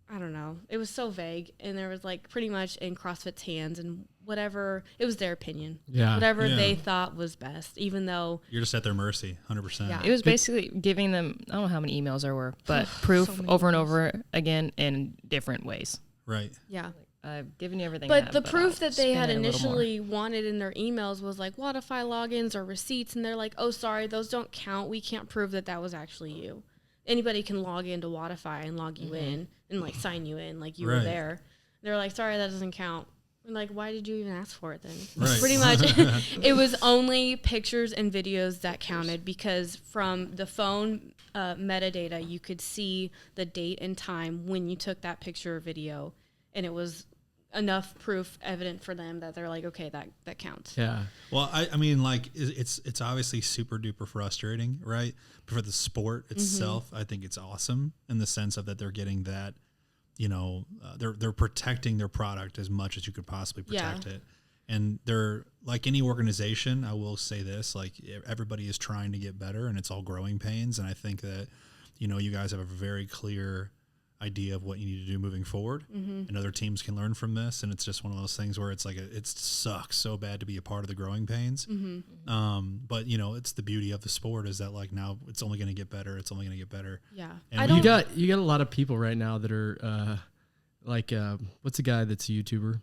I don't know. It was so vague, and there was, like, pretty much in CrossFit's hands, and whatever, it was their opinion. Yeah. Whatever Yeah. they thought was best, even though. You're just at their mercy, 100%. Yeah. It was basically giving them, I don't know how many emails there were, but proof So many over and emails. over again in different ways. Right. Yeah. I've given you everything. I But have, the proof I'll that they spin had it a little more. initially wanted in their emails was like Wodify logins or receipts, and they're like, oh, sorry, those don't count. We can't prove that that was actually you. Anybody can log into Wodify and log you in and like sign you in like you were Right. there. They're like, sorry, that doesn't count. I'm like, why did you even ask for it then? Right. Pretty much, it was only pictures and videos that counted, because from the phone metadata, you could see the date and time when you took that picture or video, and it was enough proof evident for them that they're like, okay, that counts. Yeah. Well, I mean, like, it's obviously super duper frustrating, right? But for the sport itself, I think it's awesome in the sense of that they're getting that, you know, they're protecting their product as much as you could possibly protect it. And they're, like any organization, I will say this, like, everybody is trying to get better, and it's all growing pains. And I think that, you know, you guys have a very clear idea of what you need to do moving forward, and other teams can learn from this. And it's just one of those things where it's like it sucks so bad to be a part of the growing pains. But you know, it's the beauty of the sport is that, like, now it's only going to get better. It's only going to get better. Yeah. And I we- don't, You got a lot of people right now that are like what's the guy that's a YouTuber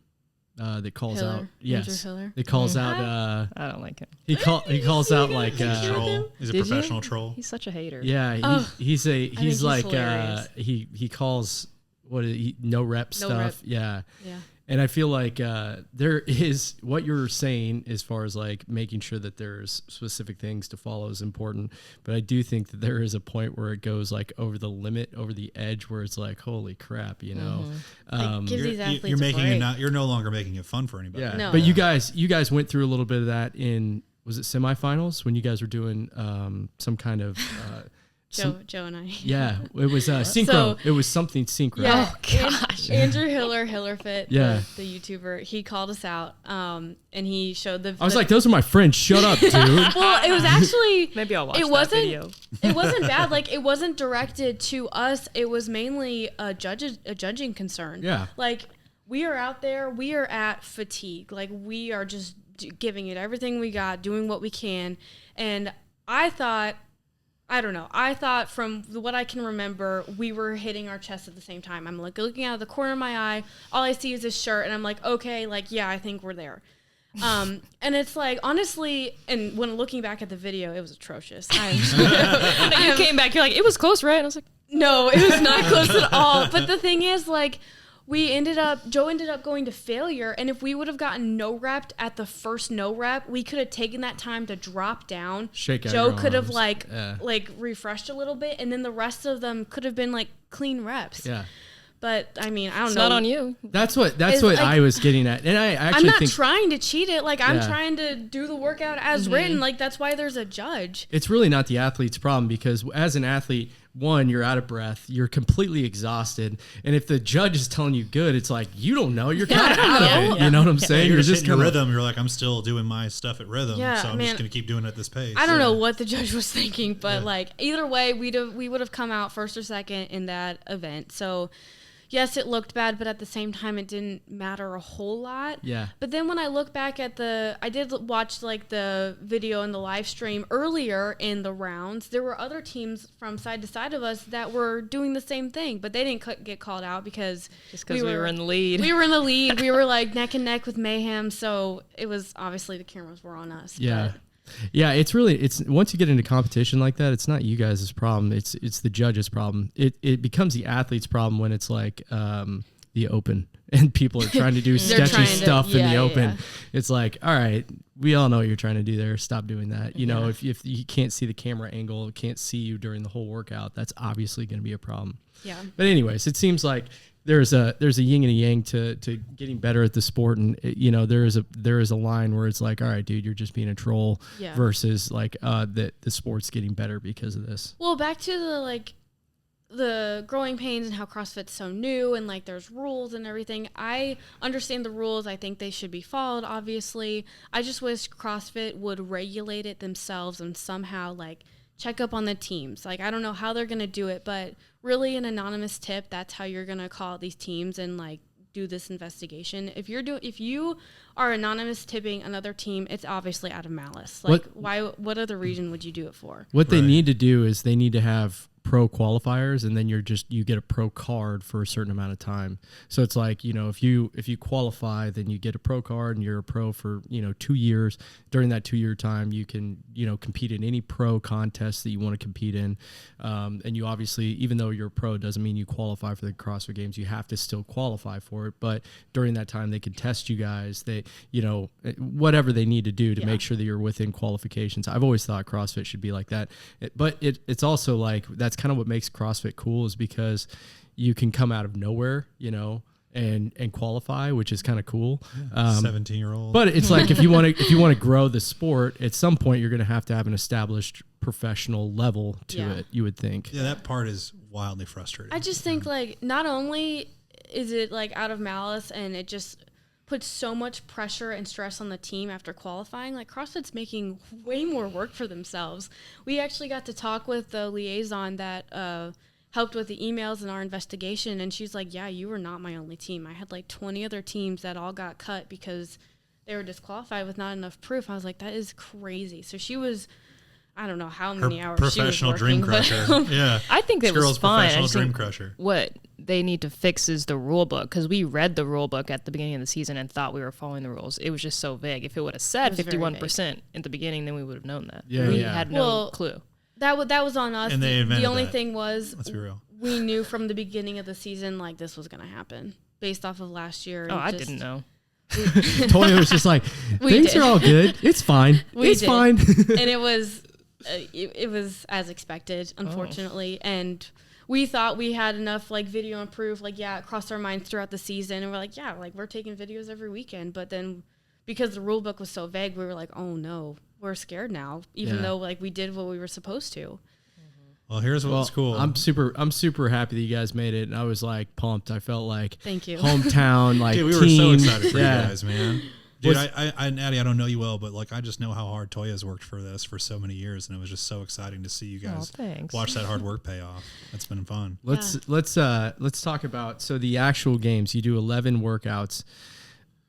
that calls Hiller. out Andrew Hiller. that calls out I don't like him. he calls out like troll. He's a Did you? professional troll. He's such a hater. yeah he's he's like hilarious. he calls no rep No stuff rep. yeah. Yeah. And I feel like there is what you're saying as far as like making sure that there's specific things to follow is important. But I do think that there is a point where it goes like over the limit, over the edge, where it's like, holy crap, you know. Like, give these athletes You're making a it break. not. You're no longer making it fun for anybody. Yeah. No. But you guys went through a little bit of that in, was it semifinals when you guys were doing some kind of Joe and I. yeah, it was synchro. So- It was something synchro. Yeah. Oh, gosh. Andrew Hillerfit, Yeah. the YouTuber, he called us out, and he showed the. I was like, those are my friends. Shut up, dude. well, it was actually. Maybe I'll watch It that wasn't. video. It wasn't bad. Like, it wasn't directed to us. It was mainly a judging concern. Yeah. Like, we are out there. We are at fatigue. Like, we are just giving it everything we got, doing what we can, and I thought from what I can remember, we were hitting our chest at the same time. I'm like looking out of the corner of my eye. All I see is his shirt, and I'm like, okay, like, yeah, I think we're there. And it's like, honestly, and when looking back at the video, it was atrocious. You came back, you're like, it was close, right? And I was like, No, it was not close at all. But the thing is, like, Joe ended up going to failure, and if we would have gotten no rep at the first no rep, we could have taken that time to drop down. Shake out Joe your could have arms. like refreshed a little bit, and then the rest of them could have been like clean reps. Yeah. But I mean, I don't it's know. not on you. That's what It's like- I was getting at. And I I'm actually not think trying to cheat it. Like, I'm Yeah. trying to do the workout as written. Like, that's why there's a judge. it's really not the athlete's problem, because as an athlete, one, you're out of breath, you're completely exhausted, and if the judge is telling you good, it's like you don't know, you're kind of out of it. You know what I'm saying? You're just hitting your kinda- rhythm. You're like, I'm still doing my stuff at rhythm, Yeah, so I'm man. just gonna keep doing it at this pace. I don't know what the judge was thinking, but like, either way, we would have come out first or second in that event. So, yes, it looked bad, but at the same time, it didn't matter a whole lot. Yeah. But then when I look back at I did watch like the video and the live stream earlier in the rounds, there were other teams from side to side of us that were doing the same thing, but they didn't get called out because we were in the lead. We were in the lead. We were like neck and neck with Mayhem. So it was obviously the cameras were on us. Yeah. Yeah, it's once you get into competition like that, it's not you guys' problem. It's the judges' problem. It becomes the athlete's problem when it's like the open and people are trying to do sketchy stuff in the open. Yeah. It's like, all right, we all know what you're trying to do there. Stop doing that. You know, if you can't see the camera angle, can't see you during the whole workout, that's obviously going to be a problem. Yeah. But anyways, it seems like there's a yin and a yang to getting better at the sport, and you know there is a line where it's like, all right, dude, you're just being a troll, versus like the sport's getting better because of this. Well, back to the growing pains and how CrossFit's so new and like there's rules and everything. I understand the rules. I think they should be followed, obviously. I just wish CrossFit would regulate it themselves and somehow like check up on the teams. Like, I don't know how they're going to do it, but really an anonymous tip, that's how you're going to call out these teams and like do this investigation. If you are anonymous tipping another team, it's obviously out of malice. Like, what other reason would you do it for? What they need to do is they need to have pro qualifiers, and then you get a pro card for a certain amount of time. So it's like, you know, if you qualify, then you get a pro card and you're a pro for, you know, 2 years. During that 2-year time, you can, you know, compete in any pro contest that you want to compete in. And you obviously, even though you're a pro, doesn't mean you qualify for the CrossFit Games. You have to still qualify for it. But during that time, they can test you guys. They, you know, whatever they need to do to make sure that you're within qualifications. I've always thought CrossFit should be like that. But it's also like, that's kind of what makes CrossFit cool, is because you can come out of nowhere, you know, and qualify, which is kind of cool. 17-year-old. But it's like if you want to grow the sport, at some point you're going to have an established professional level to it, you would think. Yeah, that part is wildly frustrating. I just think like not only is it like out of malice and it just puts so much pressure and stress on the team after qualifying, like CrossFit's making way more work for themselves. We actually got to talk with the liaison that helped with the emails and our investigation, and she's like, yeah, you were not my only team. I had like 20 other teams that all got cut because they were disqualified with not enough proof. I was like, that is crazy. So she was, I don't know how many hours she was working. Professional dream crusher. Yeah. I think it was fine. Professional dream crusher. What they need to fix is the rule book, because we read the rule book at the beginning of the season and thought we were following the rules. It was just so vague. If it would have said 51% at the beginning, then we would have known that. Yeah, we had no clue. That was on us. And they invented the only that. thing was, let's be real, we knew from the beginning of the season like this was going to happen based off of last year. I didn't know. Toya was just like, things are all good. It's fine. It's fine. And it was as expected, unfortunately. And we thought we had enough like video and proof, like, it crossed our minds throughout the season. And we're like, like we're taking videos every weekend. But then because the rule book was so vague, we were like, oh no, we're scared now, even though like we did what we were supposed to. Well, here's what's cool. I'm super happy that you guys made it, and I was like pumped. I felt like thank you, hometown, like dude, we team. were so excited for you guys, man. Dude, and Addie, I don't know you well, but like I just know how hard Toya's worked for this for so many years, and it was just so exciting to see you guys watch that hard work pay off. It's been fun. Let's talk about the actual games. You do 11 workouts.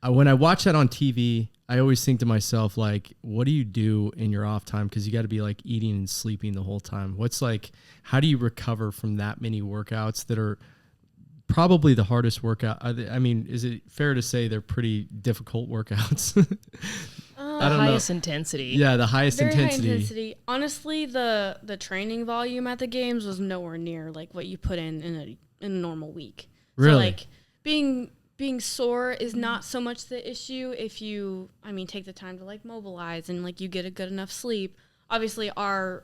When I watch that on TV, I always think to myself, like, what do you do in your off time? Because you got to be like eating and sleeping the whole time. How do you recover from that many workouts that are probably the hardest workout? I mean, is it fair to say they're pretty difficult workouts? The highest intensity. Yeah, the highest Very intensity. High intensity. Honestly, the training volume at the games was nowhere near like what you put in a normal week. Really? So like being sore is not so much the issue if you, take the time to like mobilize and like you get a good enough sleep. Obviously, our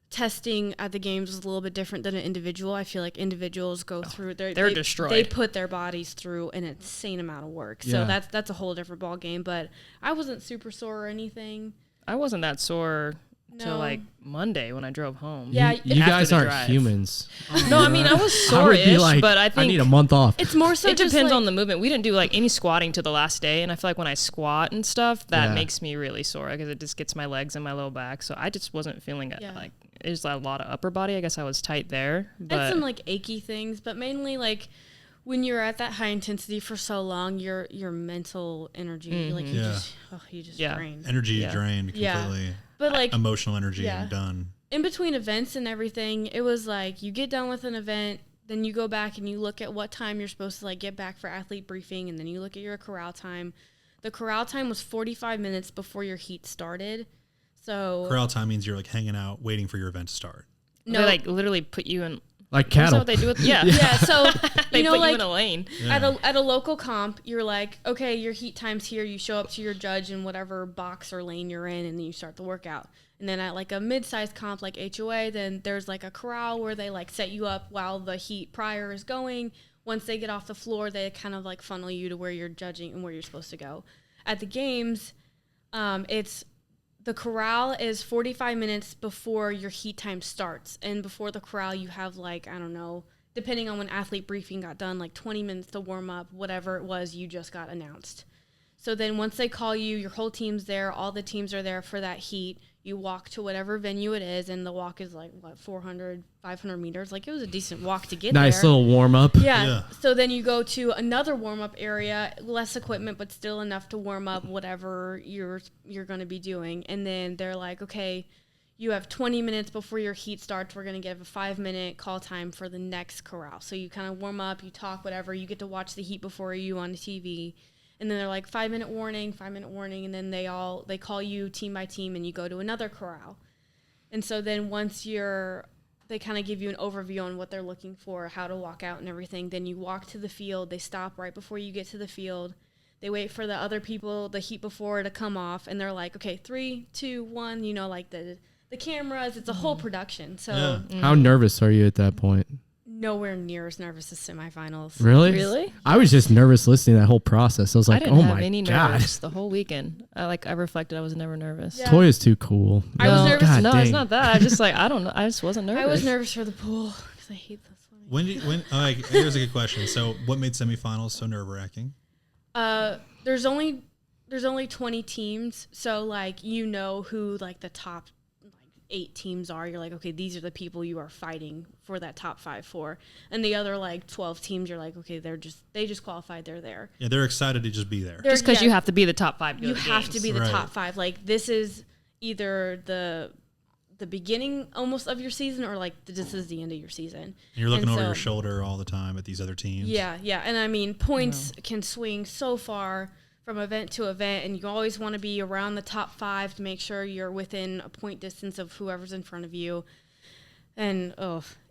testing at the games was a little bit different than an individual. I feel like individuals go through they're destroyed. They put their bodies through an insane amount of work. So that's a whole different ball game. But I wasn't super sore or anything. I wasn't that sore till like Monday when I drove home. Yeah, you guys aren't humans. No, I was sore-ish, but I think I need a month off. It's more so it depends on the movement. We didn't do like any squatting till the last day, and I feel like when I squat and stuff, that makes me really sore because it just gets my legs and my low back. So I just wasn't feeling it. Like there's a lot of upper body. I guess I was tight there. But and some like achy things, but mainly like when you're at that high intensity for so long, your mental energy, like you just drain. Energy drained completely. Yeah. But like emotional energy and done. In between events and everything, it was like you get done with an event, then you go back and you look at what time you're supposed to like get back for athlete briefing, and then you look at your corral time. The corral time was 45 minutes before your heat started. So corral time means you're like hanging out waiting for your event to start. No, they like literally put you in like cattle. What they do with yeah. So they put like, you in a lane. Yeah. At a local comp, you're like, okay, your heat time's here. You show up to your judge in whatever box or lane you're in, and then you start the workout. And then at like a mid-sized comp like HOA, then there's like a corral where they like set you up while the heat prior is going. Once they get off the floor, they kind of like funnel you to where you're judging and where you're supposed to go. At the games, the corral is 45 minutes before your heat time starts. And before the corral, you have like, I don't know, depending on when athlete briefing got done, like 20 minutes to warm up, whatever it was you just got announced. So then once they call you, your whole team's there, all the teams are there for that heat. You walk to whatever venue it is, and the walk is like, 400, 500 meters. Like, it was a decent walk to get there. Nice little warm-up. Yeah. So then you go to another warm-up area, less equipment, but still enough to warm up whatever you're going to be doing. And then they're like, okay, you have 20 minutes before your heat starts. We're going to give a 5-minute call time for the next corral. So you kind of warm up, you talk, whatever. You get to watch the heat before you on the TV. And then they're like 5-minute warning, and then they call you team by team, and you go to another corral. And so then once they kind of give you an overview on what they're looking for, how to walk out and everything. Then you walk to the field. They stop right before you get to the field. They wait for the other people, the heat before, to come off, and they're like, okay, 3, 2, 1. You know, like the cameras. It's a whole production. So How nervous are you at that point? Nowhere near as nervous as semifinals. Really? I was just nervous listening to that whole process. I was like, I didn't have any nerves the whole weekend. I reflected, I was never nervous. Yeah. Toya's too cool. I was nervous. God, no, dang. it's not that. I just I don't know. I just wasn't nervous. I was nervous for the pool because I hate the swimming. Here's a good question. So what made semifinals so nerve-wracking? There's only 20 teams, so like who like the top 8 teams are. You're like, okay, these are the people you are fighting for that top 5 for. And the other like 12 teams, you're like, okay, they just qualified, they're there. Yeah, they're excited to just be there. Just because you have to be the top 5. You have to be the top 5. Like, this is either the beginning almost of your season, or like this is the end of your season. And you're looking over your shoulder all the time at these other teams. Yeah. And I mean, points can swing so far from event to event, and you always want to be around the top 5 to make sure you're within a point distance of whoever's in front of you. And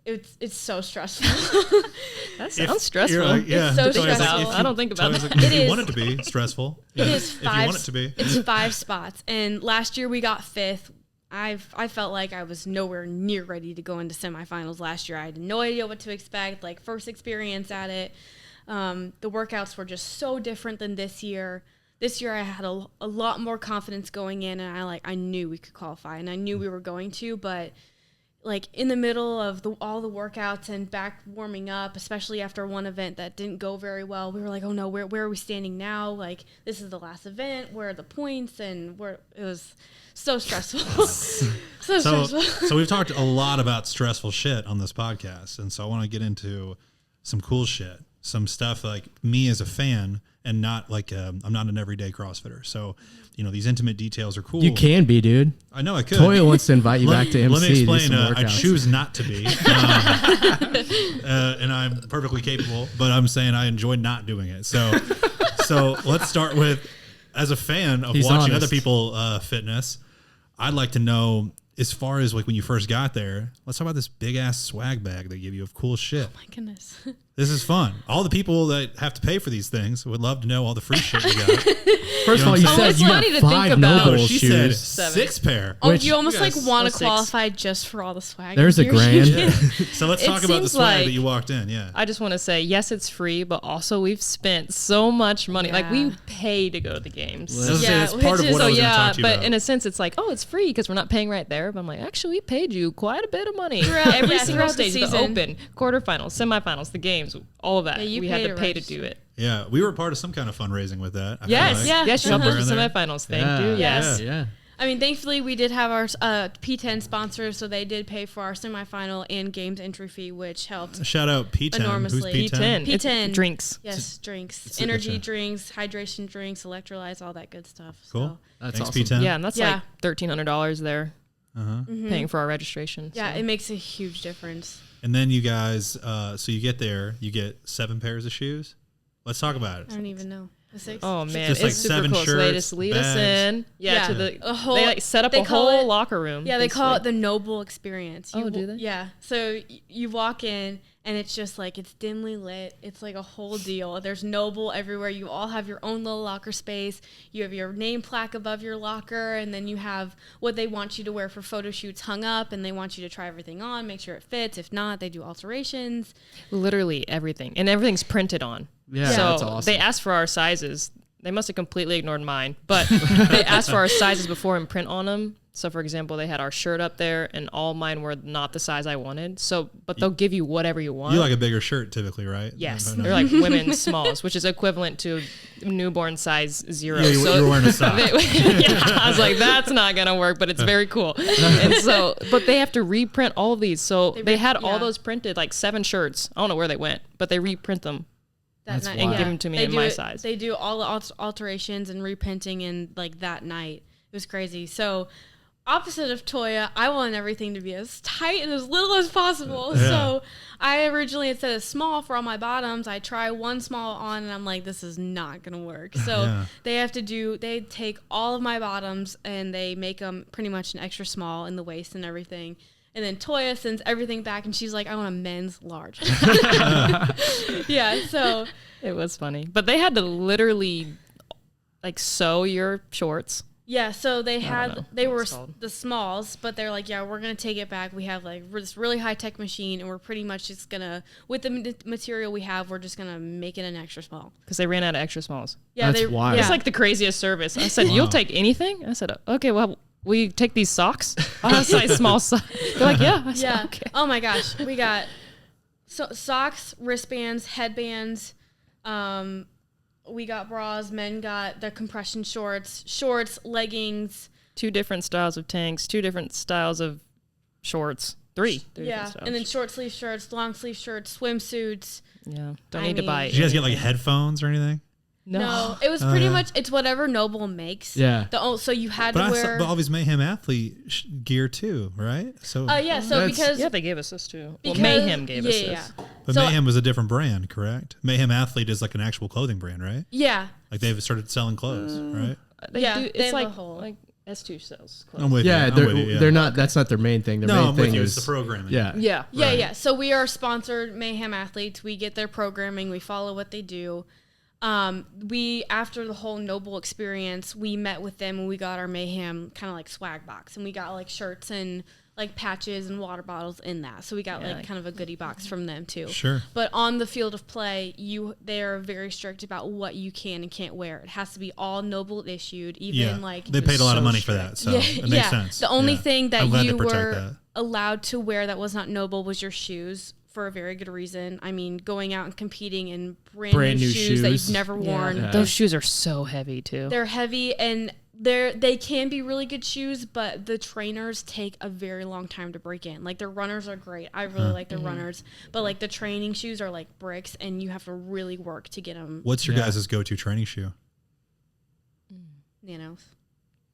it's so stressful. That sounds stressful. It's so stressful. I don't think about that. If you want it to be stressful, it is 5. If you want it to be, it's 5 spots. And last year we got 5th. I felt like I was nowhere near ready to go into semifinals last year. I had no idea what to expect. Like, first experience at it. The workouts were just so different than this year. This year I had a lot more confidence going in, and I knew we could qualify, and I knew we were going to, but like in the middle of all the workouts and back warming up, especially after one event that didn't go very well, we were like, oh no, where are we standing now? Like, this is the last event. Where are the points? And it was so stressful. Stressful. So we've talked a lot about stressful shit on this podcast, and so I want to get into some cool shit. Some stuff like me as a fan, and not like I'm not an everyday CrossFitter. So, these intimate details are cool. You can be, dude. I know I could. Toya wants to invite you back to MC. Let me explain. I workouts. choose not to be, and I'm perfectly capable. But I'm saying I enjoy not doing it. So let's start with, as a fan of watching other people fitness, I'd like to know, as far as like when you first got there, let's talk about this big ass swag bag they give you of cool shit. Oh my goodness. This is fun. All the people that have to pay for these things would love to know all the free shit you got. First of all, you said you got 5 no-bull she said shoes. 6 pair. Oh, you almost want to qualify just for all the swag. There's a grand. Yeah. So let's talk about the swag that you walked in. Yeah. I just want to say, yes, it's free, but also we've spent so much money. Yeah. Like, we pay to go to the games. That's part of what I was going to talk to you about. But in a sense, it's like, oh, it's free because we're not paying right there. But I'm like, actually, we paid you quite a bit of money. Every single stage, the open, quarterfinals, semifinals, the games, all of that. We had to pay to do it. Yeah, we were part of some kind of fundraising with that. Yes, you helped us with semifinals. Thank you. Yes. Yeah. I mean, thankfully we did have our P10 sponsors, so they did pay for our semifinal and games entry fee, which helped. Shout out P10. Enormously. Who's P10? P10 drinks. Yes, drinks, it's energy a- drinks, hydration drinks, electrolytes, all that good stuff. Cool. So. That's Thanks, awesome. P10. Yeah, and that's like $1,300 there paying for our registration. Yeah, so. it makes a huge difference. And then you guys, so you get there, you get 7 pairs of shoes. Let's talk about it. I don't even know. The 6? Oh man, Just it's like super 7 cool. So they shirts, just lead bags. us in, Yeah. to the A whole- they like set up they a call whole it- locker room. Yeah, they call it basically. the Noble Experience. Oh, do they? Yeah. So you walk in and it's just like it's dimly lit. It's like a whole deal. There's Noble everywhere. You all have your own little locker space. You have your name plaque above your locker, and then you have what they want you to wear for photo shoots hung up, and they want you to try everything on, make sure it fits. If not, they do alterations. Literally everything, and everything's printed on. Yeah, so that's awesome. they asked for our sizes. They must have completely ignored mine, but they asked for our sizes before and print on them. So, for example, they had our shirt up there, and all mine were not the size I wanted. So, but they'll give you whatever you want. You like a bigger shirt typically, right? Yes, No. they're like women's smalls, which is equivalent to newborn size 0. Yeah, you're wearing a sock. Yeah, I was like, that's not gonna work, but it's very cool. And so, but they have to reprint all of these. So they had all those printed, like 7 shirts. I don't know where they went, but they reprint them. That That's night, wild. And give them to me They in do my it- size. They do all the alterations and reprinting in like that night. It was crazy. So opposite of Toya, I want everything to be as tight and as little as possible. Yeah. So I originally had said a small for all my bottoms. I try one small on and I'm like, this is not going to work. So Yeah. they take all of my bottoms and they make them pretty much an extra small in the waist and everything. And then Toya sends everything back and she's like, I want a men's large. Yeah. So It was funny, but they had to literally like sew your shorts. yeah, so they know they what were it's called. the smalls, but they're like, yeah, we're gonna take it back. We have like this really high tech machine, and we're pretty much just gonna, with the material we have, we're just gonna make it an extra small. Because they ran out of extra smalls. Yeah, That's wild. Yeah. It's like the craziest service. I said, "You'll take anything?" I said, "Okay, well, will you take these socks? I'll have size small size." They're like, "Yeah." I said, yeah. "Okay." Oh my gosh, we got socks, wristbands, headbands. We got bras. Men got the compression shorts, leggings. 2 different styles of tanks, 2 different styles of shorts, 3. Yeah, and then short sleeve shirts, long sleeve shirts, swimsuits. yeah, don't I need to mean- buy. Did you guys get like anything. headphones or anything? No, it was pretty much it's whatever Noble makes. Yeah. So you had But to wear. but all these Mayhem athlete gear too, right? So, Yeah. So That's- because Yeah, they gave us this too. Well, because- Mayhem gave us this. Yeah. but so- Mayhem was a different brand, correct? Mayhem Athlete is like an actual clothing brand, right? Yeah. Like they've started selling clothes, right? They Yeah, do. they It's have a like whole- S2 sells I'm clothes. with Yeah, you. I'm they're, with you, yeah. they're not. That's not their main thing. Their No, main I'm thing with you. is It's the programming. Yeah, Yeah. Yeah, Right. yeah. So we are sponsored Mayhem athletes. We get their programming. We follow what they do. We after the whole Noble experience, we met with them and we got our Mayhem kind of like swag box, and we got like shirts and like patches and water bottles in that. So we got Yeah, like like- kind of a goodie box from them too. Sure. But on the field of play, they are very strict about what you can and can't wear. It has to be all Noble issued, even Yeah. like They paid a lot of so money for that, so yeah, it makes sense. The only Yeah. thing that I'm glad you they protect were that. allowed to wear that was not Noble was your shoes, for a very good reason. I mean, going out and competing in brand new shoes that shoes. you've never worn. Yeah. Those shoes are so heavy too. They're heavy and they can be really good shoes, but the trainers take a very long time to break in. Like their runners are great. I really like their runners, but like the training shoes are like bricks, and you have to really work to get them. What's your Yeah. guys' go-to training shoe? Nanos.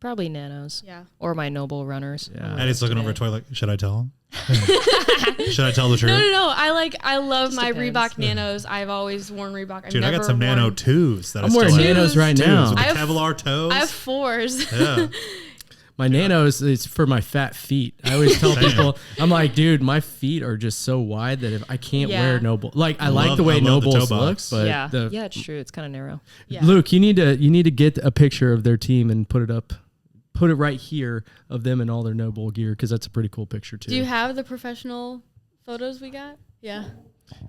Probably Nanos Yeah. or my Noble runners. Yeah. Eddie's looking over at Toy like, should I tell him? Should I tell the truth? No. I love Just my depends. Reebok Nanos. I've always worn Reebok. I've Dude, I never got some Nano worn- 2s. That I'm I wearing still have. Nanos right Twos now. with I the have- Kevlar toes. I have 4s. Yeah. My Nanos is for my fat feet. I always tell Damn. people, I'm like, dude, my feet are just so wide that if I can't Yeah. wear Noble, like I I like love- the way I love the toe Nobles look, box. but yeah, the, yeah, it's true. It's kind of narrow. Yeah. Luke, you need to get a picture of their team and put it right here of them in all their Noble gear because that's a pretty cool picture too. Do you have the professional photos we got? Yeah.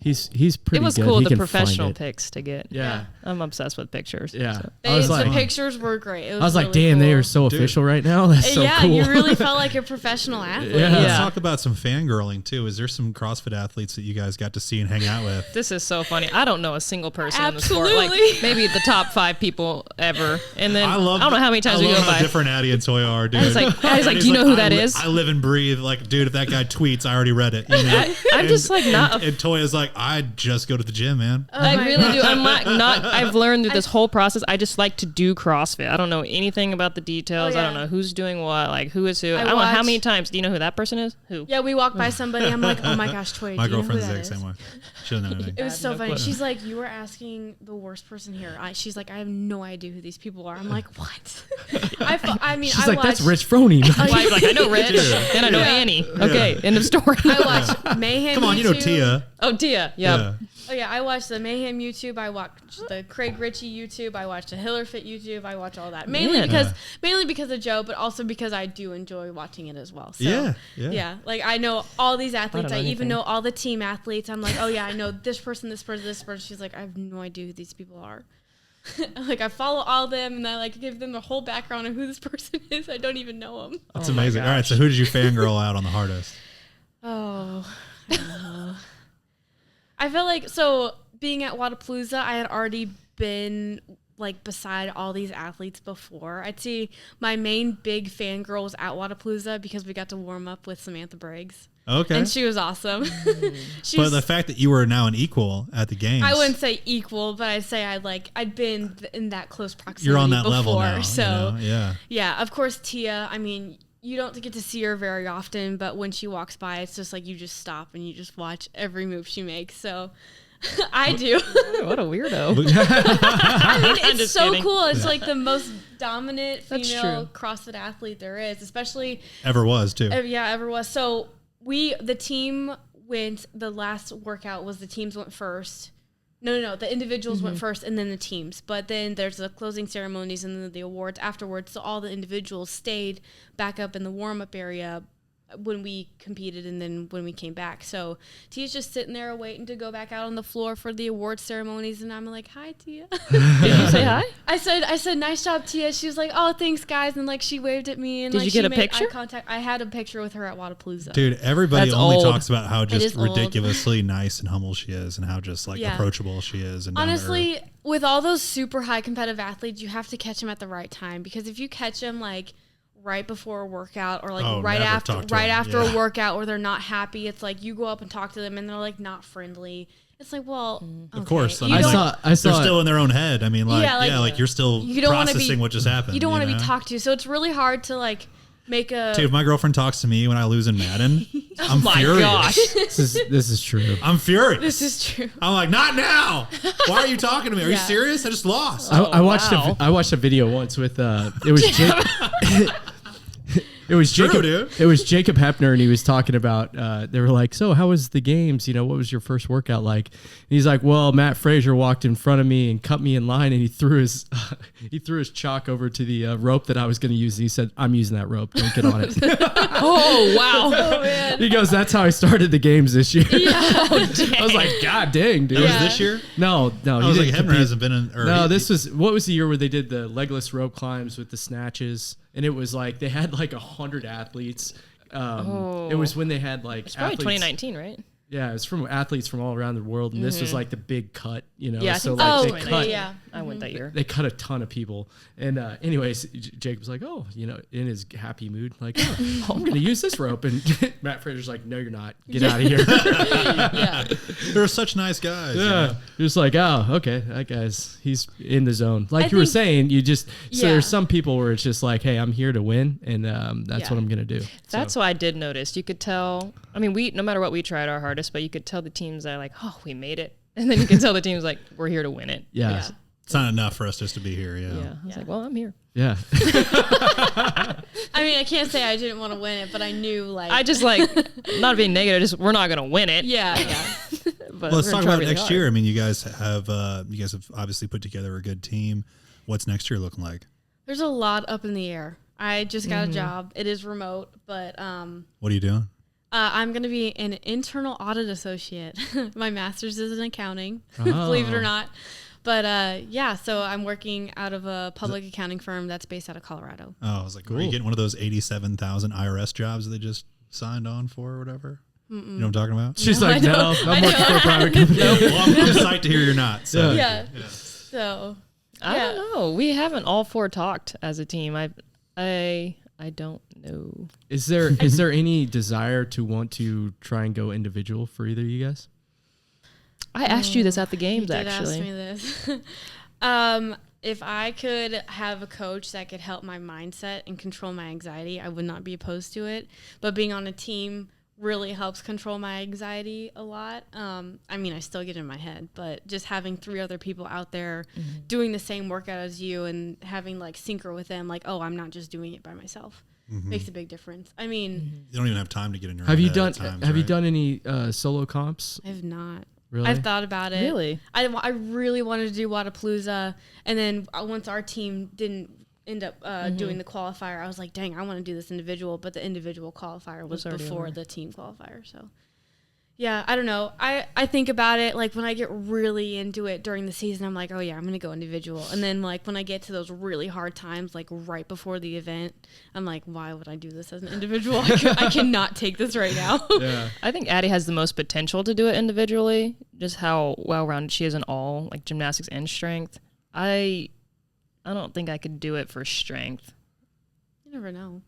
He's pretty good. It was good. cool, He the can professional find it. pics to get. Yeah. I'm obsessed with pictures. Yeah. So. The pictures were great. It was I was like, really damn, cool. they are so official right now. That's so yeah, cool. you really felt like a professional athlete. Yeah. Let's talk about some fangirling too. Is there some CrossFit athletes that you guys got to see and hang out with? This is so funny. I don't know a single person Absolutely. in the sport. Like maybe the top 5 people ever. And then I don't know how many times we go how by. different Addie and Toya are, dude. He's like, do you know who that is? I live and breathe. Like, dude, if that guy tweets, I already read it. You know? I'm just like not. And Toya's like, I just go to the gym, man. I really do. I'm not. I've learned through this whole process. I just like to do CrossFit. I don't know anything about the details. Oh, yeah. I don't know who's doing what. Like who is who. I don't know watch- how many times. Do you know who that person is? Who? Yeah, we walk by somebody. I'm like, oh my gosh, Toya, My do you know who girlfriend's that the is? exact same way. She doesn't know anything. It was so no funny. clue. She's like, you were asking the worst person here. She's like, I have no idea who these people are. I'm like, what? I mean, She's I like, watched, that's Rich Froning. Like I know Rich and I know Annie. Okay, end of story. I watched Mayhem. Come on, you know YouTube. Tia. Oh, Tia. Yep. Yeah. Oh yeah, I watched the Mayhem YouTube. I watched the Craig Ritchie YouTube. I watched the Hillerfit YouTube. I watch all that mainly Man. because of Joe, but also because I do enjoy watching it as well. So, Yeah. Like I know all these athletes. know I even anything. know all the team athletes. I'm like, oh yeah, I know this person, this person, this person. She's like, I have no idea who these people are. Like I follow all of them and I like give them the whole background of who this person is. I don't even know them. That's amazing. All right, so who did you fangirl out on the hardest? Oh, I don't know. I feel like so being at Wadapalooza, I had already been like beside all these athletes before. I'd see my main big fangirl was at Wadapalooza because we got to warm up with Samantha Briggs. Okay. And she was awesome. But the fact that you were now an equal at the games. I wouldn't say equal, but I'd say I'd been in that close proximity. You're on that before, level now. So you know? yeah, of course Tia. I mean, you don't get to see her very often, but when she walks by, it's just like you just stop and you just watch every move she makes. So I do. What a weirdo. I mean, I'm it's just so kidding. cool. It's like the most dominant That's female true. CrossFit athlete there is, especially Ever was too. ever was. So the team went. The last workout was the teams went first. No. The individuals went first and then the teams. But then there's the closing ceremonies and then the awards afterwards. So all the individuals stayed back up in the warm-up area when we competed and then when we came back. So Tia's just sitting there waiting to go back out on the floor for the award ceremonies and I'm like, hi Tia. Did you say hi? I said nice job Tia. She was like, oh thanks guys, and like she waved at me and Did like you she get a made picture? eye contact. I had a picture with her at Wadapalooza. Dude, everybody That's only old. talks about how just is old. ridiculously nice and humble she is and how just like Yeah. approachable she is. And down to Honestly, earth. with all those super high competitive athletes, you have to catch them at the right time because if you catch them like right before a workout or like Oh, right never after talk to them. a Yeah. workout where they're not happy, it's like you go up and talk to them and they're like not friendly. It's like, well, okay. Of course. I You mean, don't- like, I saw they're still in their own head. I mean, like, Yeah, like, you're still you don't wanna be- processing what just happened. you don't want to know? be talked to, so it's really hard to like make a. Dude, if my girlfriend talks to me when I lose in Madden, I'm My furious. gosh. this is true. I'm furious. This is true. I'm like, not now. Why are you talking to me? Are you Yeah. serious? I just lost. I watched wow. I watched a video once with it was Jake. It was True, Jacob. dude. It was Jacob Hepner, and he was talking about. They were like, "So, how was the games? You know, what was your first workout like?" And he's like, "Well, Matt Frazier walked in front of me and cut me in line, and he threw his chalk over to the rope that I was going to use. And he said, "I'm using that rope. Don't get on it." Oh, wow. Oh man. He goes, "That's how I started the games this year." Yeah. I was like, "God dang, dude!" That was Yeah. this year? No, I he was like, didn't Hebner compete. hasn't been in. Or No, he- this was what was the year where they did the legless rope climbs with the snatches, and it was like they had like 100 athletes. It was when they had like It's probably athletes. 2019, right? Yeah, it's from athletes from all around the world, and this was like the big cut, you know. Yeah, I so think like Oh, they that's cut, yeah. I went that year. they cut a ton of people. And anyways, Jake was like, "Oh, you know," in his happy mood, like, "Oh, I'm going to use this rope," and Matt Frazier's like, "No, you're not. Get out of here." Yeah. They're such nice guys. you Yeah, know? you're just like, "Oh, okay, that guy's he's in the zone." Like I you were think- saying, you just so Yeah. there's some people where it's just like, "Hey, I'm here to win, and that's Yeah. what I'm gonna do." That's what I did notice. You could tell. I mean, no matter what, we tried our hardest, but you could tell the teams that are like, "Oh, we made it," and then you can tell the teams like, "We're here to win it." Yeah, Yeah. It's not enough for us just to be here. Yeah. Yeah. I was Yeah. like, "Well, I'm here." yeah. I mean, I can't say I didn't want to win it, but I knew like I just like not being negative. Just we're not gonna win it. yeah. But Well, let's we're gonna talk try about really next hard. year. I mean, you guys have obviously put together a good team. What's next year looking like? There's a lot up in the air. I just got a job. It is remote, but What are you doing? I'm going to be an internal audit associate. My master's is in accounting, believe it or not. But yeah, so I'm working out of a public accounting firm that's based out of Colorado. Oh, I was like, Cool. are you getting one of those 87,000 IRS jobs that they just signed on for or whatever? You know what I'm talking about? She's No, like, I no, don't. I'm working for a private company. Well, I'm psyched to hear you're not. So. Yeah. So I don't know. We haven't all four talked as a team. I don't know. Is there any desire to want to try and go individual for either of you guys? I asked you this at the games, you did actually. ask me this. If I could have a coach that could help my mindset and control my anxiety, I would not be opposed to it. But being on a team really helps control my anxiety a lot. I mean, I still get in my head, but just having 3 other people out there doing the same workout as you and having like synchro with them, like, oh, I'm not just doing it by myself, makes a big difference. I mean, You don't even have time to get in your Have own you head done at times, Have you right? done any solo comps? I have not. Really? I've thought about it. Really? I really wanted to do Wadapalooza, and then once our team didn't end up doing the qualifier, I was like, dang, I want to do this individual, but the individual qualifier was already before over. the team qualifier. So yeah, I don't know. I think about it, like when I get really into it during the season, I'm like, oh yeah, I'm going to go individual. And then like when I get to those really hard times, like right before the event, I'm like, why would I do this as an individual? I cannot take this right now. Yeah. I think Addie has the most potential to do it individually, just how well-rounded she is in all, like gymnastics and strength. I don't think I could do it for strength. You never know.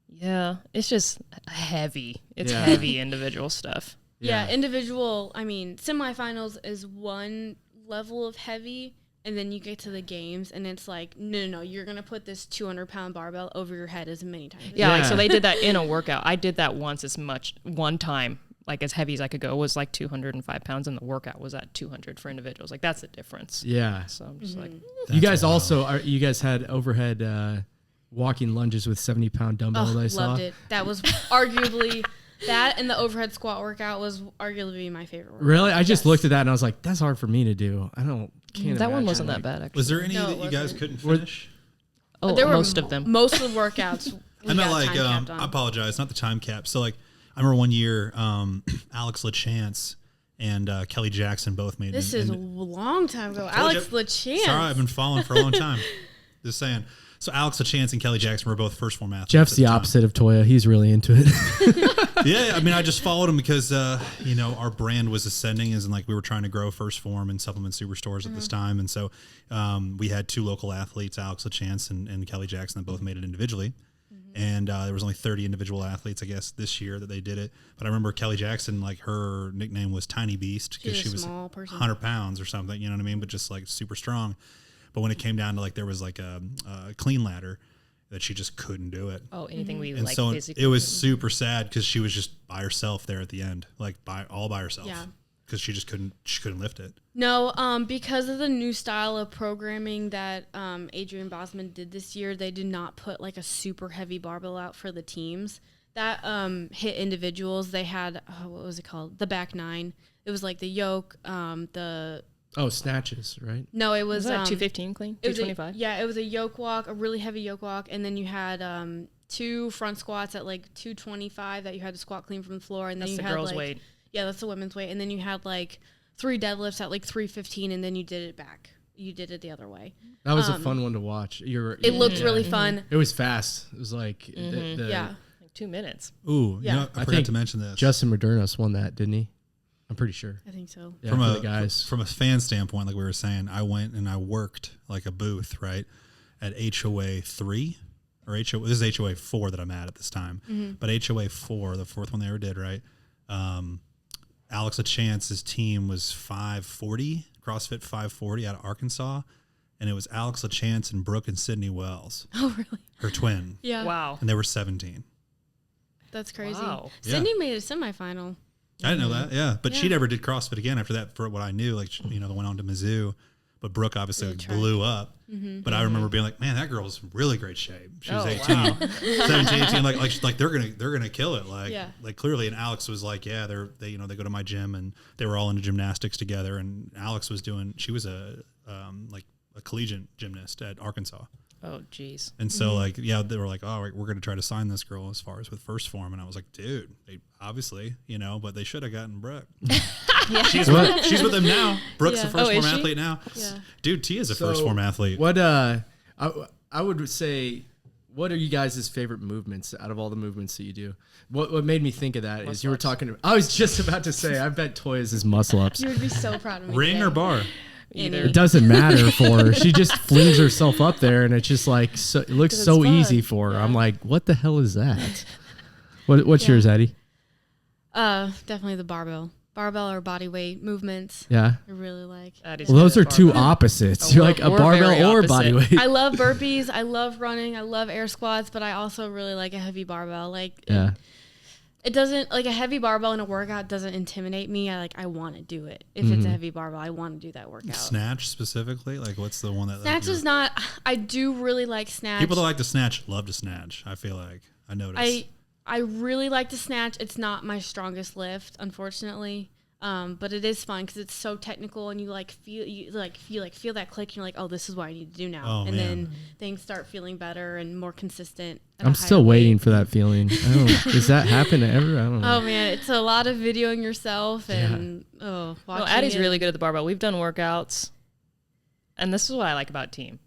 Yeah, it's just heavy. It's Yeah. heavy individual stuff. Yeah, individual, I mean, semifinals is one level of heavy, and then you get to the games, and it's like, no, you're going to put this 200-pound barbell over your head as many times. Yeah, like, Yeah. so they did that in a workout. I did that one time, like as heavy as I could go, was like 205 pounds, and the workout was at 200 for individuals. Like that's the difference. Yeah. So I'm just like, You guys That's wild. you guys had overhead walking lunges with 70-pound dumbbell. I saw. Loved it. That was arguably, that and the overhead squat workout was arguably my favorite workout. Really? I just looked at that and I was like, that's hard for me to do. Can't that one imagine, wasn't like- that bad actually. Was there any No, that it you guys wasn't. couldn't finish? Oh, There were most of them. Most of the workouts. we I meant got like, time capped on. I apologize, not the time cap. So like, I remember one year, Alex LaChance and Kelly Jackson both made This an- is a an- long time ago. Told Alex you. LaChance. Sorry, I've been following for a long time. Just saying. So Alex LaChance and Kelly Jackson were both first form athletes. Jeff's at the time. opposite of Toya. He's really into it. Yeah, I mean, I just followed him because our brand was ascending, as in like we were trying to grow First Form and supplement superstores at this time, and so we had 2 local athletes, Alex LaChance and Kelly Jackson, that both made it individually. And there was only 30 individual athletes, I guess, this year that they did it. But I remember Kelly Jackson, like her nickname was Tiny Beast because She's a she was small person. 100 pounds or something, you know what I mean? But just like super strong. But when it came down to like there was like a clean ladder, that she just couldn't do it. Oh, anything we And like so physically. it was super sad because she was just by herself there at the end, like all by herself. Yeah. Because she couldn't lift it. No, because of the new style of programming that Adrian Bosman did this year, they did not put like a super heavy barbell out for the teams. That hit individuals. They had, what was it called? The back 9. It was like the yoke, Oh, snatches, right? no, it was, Was that 215 clean? it was 225? yeah, it was a yoke walk, a really heavy yoke walk, and then you had 2 front squats at like 225 that you had to squat clean from the floor, and then That's you the had girls' like, weight. yeah, that's the women's weight, and then you had like 3 deadlifts at like 315, and then you did it back. You did it the other way. That was a fun one to watch. It looked really fun. It was fast. It was like Yeah. Like 2 minutes. Ooh, Yeah. you know, I forgot think to mention this. Justin Modernos won that, didn't he? I'm pretty sure. I think so. Yeah, from for a the guys. from a fan standpoint, like we were saying, I went and I worked like a booth, right, at HOA 3 or HOA. This is HOA 4 that I'm at this time, but HOA 4, the 4th one they ever did, right. Alex LaChance's team was 540, CrossFit 540 out of Arkansas, and it was Alex LaChance and Brooke and Sydney Wells, Oh, really? her twin, Yeah. Wow. and they were 17. That's crazy. Wow. Sydney made a semifinal. I didn't know that. Yeah, but she Yeah. never did CrossFit again after that. For what I knew, like they went on to Mizzou, but Brooke obviously Really tried. blew up. But I remember being like, man, that girl was in really great shape. She was Oh, 18, wow. 17, 18. Like they're gonna kill it. Like Yeah. like clearly. And Alex was like, yeah, they go to my gym and they were all into gymnastics together. And Alex was she was a collegiate gymnast at Arkansas. Oh, geez. And so like, yeah, they were like, oh, we're going to try to sign this girl as far as with first form. And I was like, dude, they obviously, but they should have gotten Brooke. She's with them now. Brooke's a first form athlete now. Yeah. Dude, Tia's a first form athlete. What I would say, what are you guys' favorite movements out of all the movements that you do? What made me think of that is you were talking. I was just about to say, I bet Toya's is muscle ups. You would be so proud of me. Ring today. or bar? Either. It doesn't matter for her. She just flings herself up there, and it's just like it looks so fun. easy for her. Yeah. I'm like, what the hell is that? What's yours, Addie? Definitely the barbell or body weight movements. Yeah. I really like. Addie's Well, those good are at two barbell. opposites. Oh, You're like a we're very barbell or body opposite. weight. I love burpees. I love running. I love air squats, but I also really like a heavy barbell. Like Yeah. it doesn't like a heavy barbell in a workout doesn't intimidate me. I want to do it. If it's a heavy barbell, I want to do that workout. Snatch specifically? Like what's the one that Snatch is not. I do really like snatch. people that like to snatch love to snatch. I feel like I noticed. I really like to snatch. It's not my strongest lift, unfortunately. But it is fun because it's so technical, and you feel that click. And you're like, oh, this is what I need to do now, Oh, and man. then things start feeling better and more consistent. at a I'm higher still waiting weight. for that feeling. Does that happen ever? I don't know. Oh man, it's a lot of videoing yourself and No, watching. Addie's it. really good at the barbell. We've done workouts, and this is what I like about team.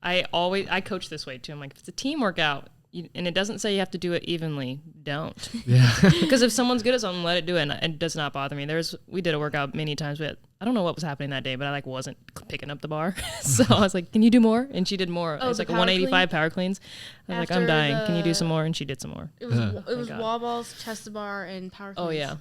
I coach this way too. I'm like, if it's a team workout, and it doesn't say you have to do it evenly, don't. Yeah. Because if someone's good at something, let it do it. And it does not bother me. We did a workout many times, but I don't know what was happening that day, but I wasn't picking up the bar. So I was like, can you do more? And she did more. Oh, It was the like a power 185 power cleans. I was like, I'm After dying. Can you do the- some more? And she did some more. It was God. wall balls, chest to bar, and power. Oh cleans. yeah.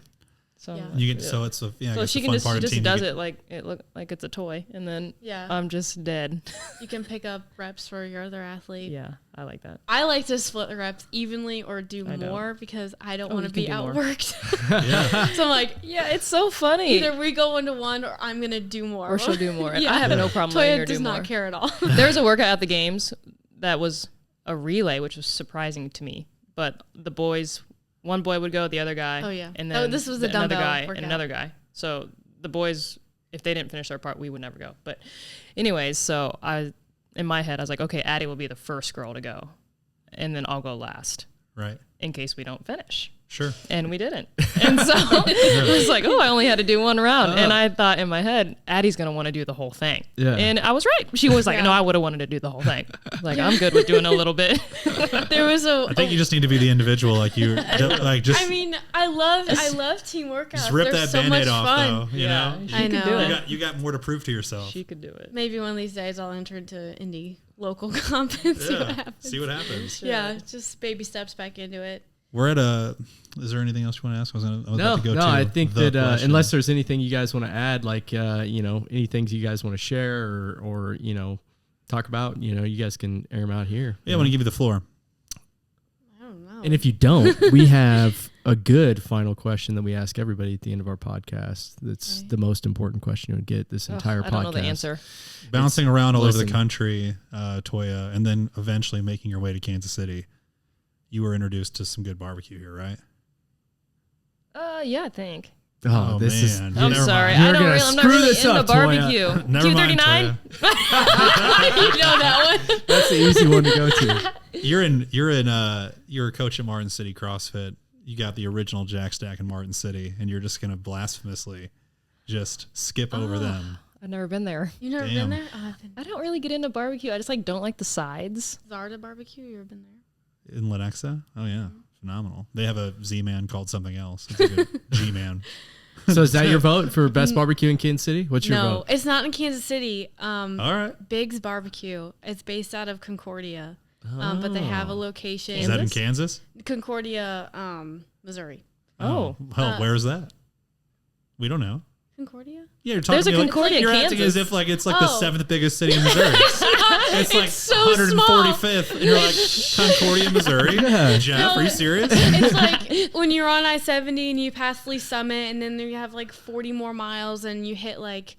So Yeah. you get so it's a So it's she a can fun just part she of just team. does You it like it look like it's a toy, and then Yeah. I'm just dead. You can pick up reps for your other athlete. Yeah, I like that. I like to split the reps evenly or do I don't. more because I don't Oh, want you to be can do more. outworked. Yeah. So I'm like, Yeah, it's so funny. either we go 1-to-1 or I'm gonna do more. Or she'll do more. And Yeah. I have no problem letting her Toya does do not more. care at all. There was a workout at the games that was a relay, which was surprising to me. But the boys, one boy would go, the other guy. Oh, yeah. And Oh, then this was the another dumbbell guy workout. and another guy. So the boys, if they didn't finish their part, we would never go. But anyways, so in my head, I was like, okay, Addie will be the first girl to go. And then I'll go last Right. in case we don't finish. Sure. And we didn't. And so it was like, oh, I only had to do one round. And I thought in my head, Addie's going to want to do the whole thing. Yeah. And I was right. She was like, no, I would have wanted to do the whole thing. Like, I'm good with doing a little bit. There was I think you just need to be the individual, like you, like just. I mean, I love team workouts. just rip They're that so Band-Aid much off, fun. though. You know, She I could know. do it. you got more to prove to yourself. She could do it. Maybe one of these days I'll enter into indie local comp and see what happens. See what happens. Yeah, just baby steps back into it. We're at a. Is there anything else you want to ask? I was about No, to go to I think the that question. unless there's anything you guys want to add, like any things you guys want to share or talk about, you guys can air them out here. Yeah, I want to give you the floor. I don't know. And if you don't, we have a good final question that we ask everybody at the end of our podcast. That's Okay. the most important question you'll get this entire podcast. I don't know the answer. Bouncing around all over listen. the country, Toya, and then eventually making your way to Kansas City. You were introduced to some good barbecue here, right? Yeah, I think. Oh, this is. man. I'm Never sorry. mind. You're gonna I'm not screw really this into up, Toya. barbecue. Never mind, Q39? Toya. you know that one. That's the easy one to go to. You're a coach at Martin City CrossFit. You got the original Jack Stack in Martin City, and you're just gonna blasphemously just skip over them. I've never been there. You never Damn. been there? Oh, I've been. I don't really get into barbecue. I just don't like the sides. Zarda barbecue. You ever been there? In Lenexa? Oh yeah, phenomenal. They have a Z-Man called something else. It's a good G-Man. So is that your vote for best barbecue in Kansas City? What's your No, vote? it's not in Kansas City. All right. Big's Barbecue. It's based out of Concordia, but they have a location. Is that in Kansas? Concordia, Missouri. Oh. Well, where's that? We don't know. Concordia? Yeah, you're talking There's a to me Concordia, you're acting Kansas. as if like it's like Oh. the seventh biggest city in Missouri. It's like so 145th, and you're like Concordia, Missouri. Yeah. Jeff, are you serious? It's like when you're on I-70 and you pass Lee Summit, and then you have like 40 more miles, and you hit like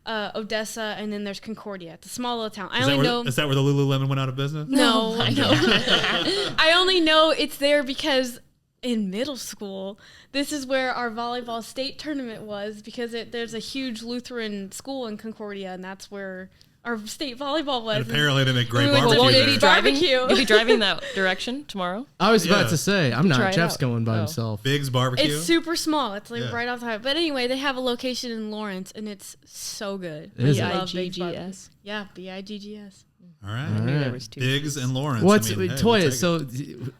Odessa, and then there's Concordia. It's a small little town. I only know. Is that where the Lululemon went out of business? No, I only know it's there because in middle school, this is where our volleyball state tournament was because there's a huge Lutheran school in Concordia, and that's where our state volleyball was. And apparently they make great we went to barbecue. Won't you there. be driving? Barbecue. You'll be driving that direction tomorrow. I was about Yeah. to say, I'm Try not. it Jeff's out. going by Oh. himself. Big's barbecue. It's super small. It's like Yeah. right off the highway. But anyway, they have a location in Lawrence, and it's so good. Is it? I love Big's barbecue. BIGGS. Yeah, BIGGS. All right. All Knew there right. was two. Biggs and Lawrence. What's I mean, hey, Toya?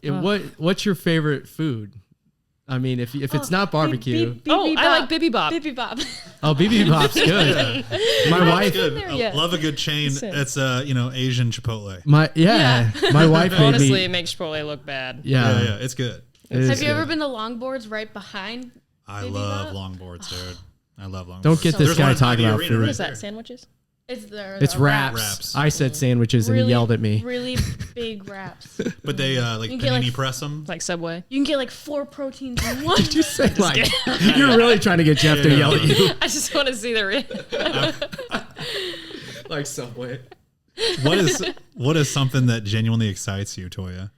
we'll take it. What's your favorite food? I mean, if it's not barbecue, Oh, I like Bibi Bop. Bibi Bob. oh, BB Bop's good. My That's wife, good. there I yet. love a good chain. Listen. It's Asian Chipotle. my wife made Honestly, me. it makes Chipotle look bad. Yeah, It's good. it is Have you ever good. been to Longboards right behind? I Bibi love Bop? longboards, dude. I love longboards. Don't get this There's guy one in talking the about arena food. What right is that? there. Sandwiches? It's the It's wraps. Wraps. I said sandwiches and he yelled at me. Really big wraps. But they like You get, panini like, press them. Like Subway. You can get like 4 proteins in one. Did you say like you're really trying to get Jeff to Yeah. yell at you? I just want to see the ring. Like Subway. What is something that genuinely excites you, Toya?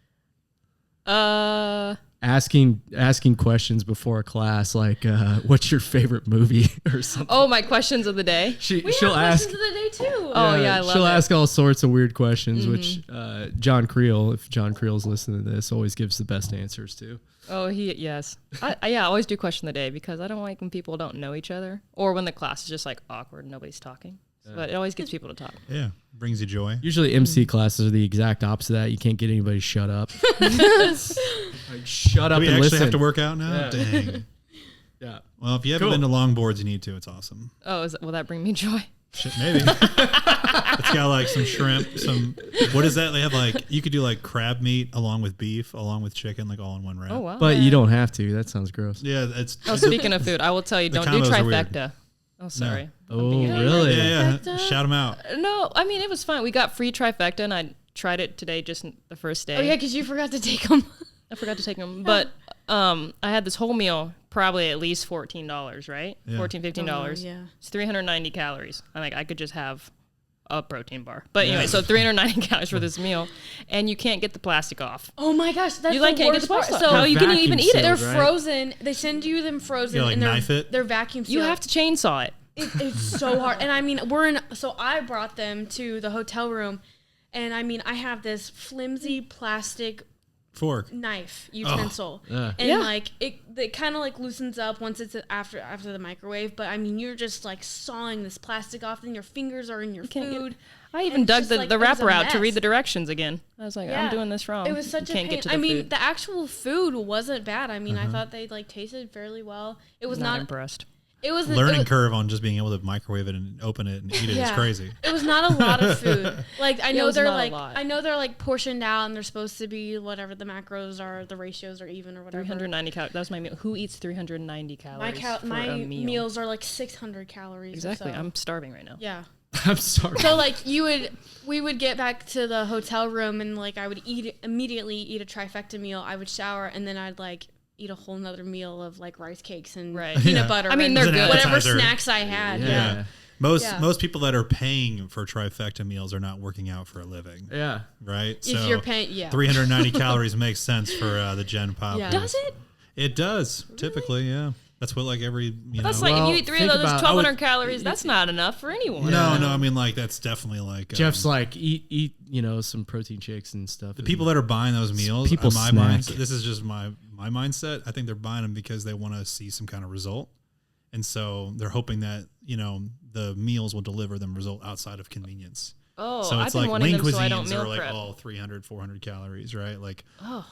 Asking questions before a class like what's your favorite movie or something. Oh, my questions of the day. She'll ask. Questions of the day too. Oh, yeah, I love She'll it. ask all sorts of weird questions, which John Creel, if John Creel's listening to this, always gives the best answers to. Oh, yes. I always do question of the day because I don't like when people don't know each other or when the class is just like awkward and nobody's talking. But it always gets people to talk. Yeah, brings you joy. Usually MC classes are the exact opposite of that. You can't get anybody to shut up. Like, shut Do up we and actually listen. have to work out now? Yeah. Dang. Yeah. Well, if you haven't Cool. been to longboards, you need to. It's awesome. Oh, will that bring me joy? Shit, maybe. It's got like some shrimp, what is that? They have like, you could do like crab meat along with beef, along with chicken, like all in one wrap. Oh, wow. But you don't have to. That sounds gross. Yeah, it's. Oh, speaking of food, I will tell you, The don't do combos are weird. trifecta. Oh, sorry. Oh, being a- really? Yeah, Trifecta? shout them out. No, I mean, it was fun. We got free trifecta, and I tried it today, just the first day. Oh yeah, because you forgot to take them. I forgot to take them. But I had this whole meal, probably at least $14, right? Yeah. $14, $15. Yeah. It's 390 calories. I'm like, I could just have a protein bar. But anyway, so 390 calories for this meal, and you can't get the plastic off. Oh my gosh, that's You the like can't get worst the part. plastic So off. How you can Vacuum even eat it? sealed, they're right? frozen. They send you them frozen, Yeah, like and they're knife it? they're vacuum sealed. You have to chainsaw it. It's so hard. And I mean, so I brought them to the hotel room, and I mean, I have this flimsy plastic Fork. knife utensil, Yeah. and Yeah. like it kind of like loosens up once it's after the microwave. But I mean, you're just like sawing this plastic off, and your fingers are in your can't get- food. I And even it's dug just the, like- the it was wrapper a out to read mess. the directions again. I was like, I'm Yeah. doing this wrong. It was such you a can't pain. get to the I mean, food. the actual food wasn't bad. I mean, I thought they like tasted fairly well. It was not not. impressed. It was Learning it was, curve on just being able to microwave it and open it and eat it is Yeah. crazy. It was not a lot of food. Like I know was they're not a like lot. I know they're like portioned out and they're supposed to be whatever the macros are, the ratios are even or whatever. 390 calories. That was my meal. Who eats 390 calories for My a meal? meals are like 600 calories. or Exactly. so. I'm starving right now. Yeah. I'm sorry. So like we would get back to the hotel room and like I would immediately eat a trifecta meal. I would shower and then I'd like eat a whole nother meal of like rice cakes and Right. peanut Yeah. butter. I mean, and they're As an good. whatever appetizer. snacks I had. Yeah. Yeah. Most people that are paying for trifecta meals are not working out for a living, Yeah. right? If you're paying, yeah. 390 calories makes sense for the Gen Pop. Yeah. Does it? It does typically, yeah. That's what like every That's know. like Well, if you eat 3 of think those, about- 1,200 calories. That's not enough for anyone. no, I mean like that's definitely like Jeff's like eat some protein shakes and stuff. the people that are buying those meals. People my snack. mindset. This is just my mindset. I think they're buying them because they want to see some kind of result, and so they're hoping that the meals will deliver them result outside of convenience. Oh, So I've it's been like wanting lean them so I don't cuisines meal are like prep. all 300, 400 calories, right? Like, Oh.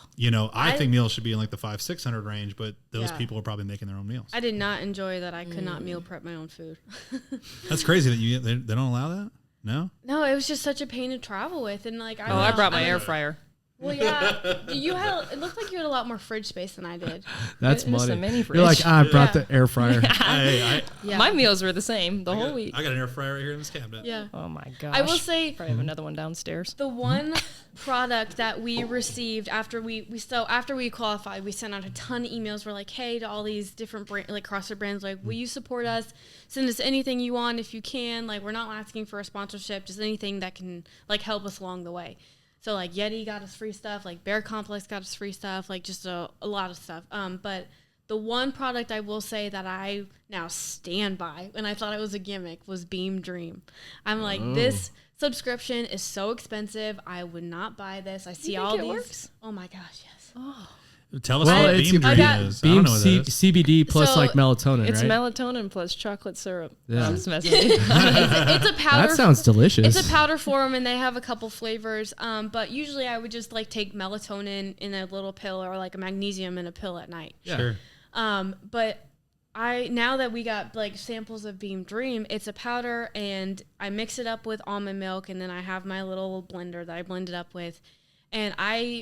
I think meals should be in like the 500-600 range, but those Yeah. people are probably making their own meals. I did not enjoy that I could not meal prep my own food. That's crazy that they don't allow that. No, No, it was just such a pain to travel with, and like Oh, I brought my air fryer. Well, yeah, you had. It looked like you had a lot more fridge space than I did. That's Just a money. mini You're like, fridge. I brought Yeah. the air fryer. I Yeah, My meals were the same the whole week. got an air fryer right here in this cabinet. yeah. Oh my gosh. I will say Probably have another one downstairs. the one product that we received after we qualified, we sent out a ton of emails. We're like, hey, to all these different like CrossFit brands, like, will you support us? Send us anything you want if you can. Like, we're not asking for a sponsorship, just anything that can like help us along the way. So like Yeti got us free stuff, like Bear Complex got us free stuff, like just a lot of stuff. But the one product I will say that I now stand by, and I thought it was a gimmick, was Beam Dream. I'm like, this subscription is so expensive. I would not buy this. I see all these. Works? Oh my gosh, yes. Oh. Tell us what Beam Dream is. Beam I don't know what that is. CBD plus like melatonin, it's right? melatonin plus chocolate syrup. Yeah. It's a powder. That sounds delicious. It's a powder form, and they have a couple flavors. But usually, I would just like take melatonin in a little pill, or like a magnesium in a pill at night. Yeah. Sure. But now that we got like samples of Beam Dream, it's a powder, and I mix it up with almond milk, and then I have my little blender that I blend it up with. And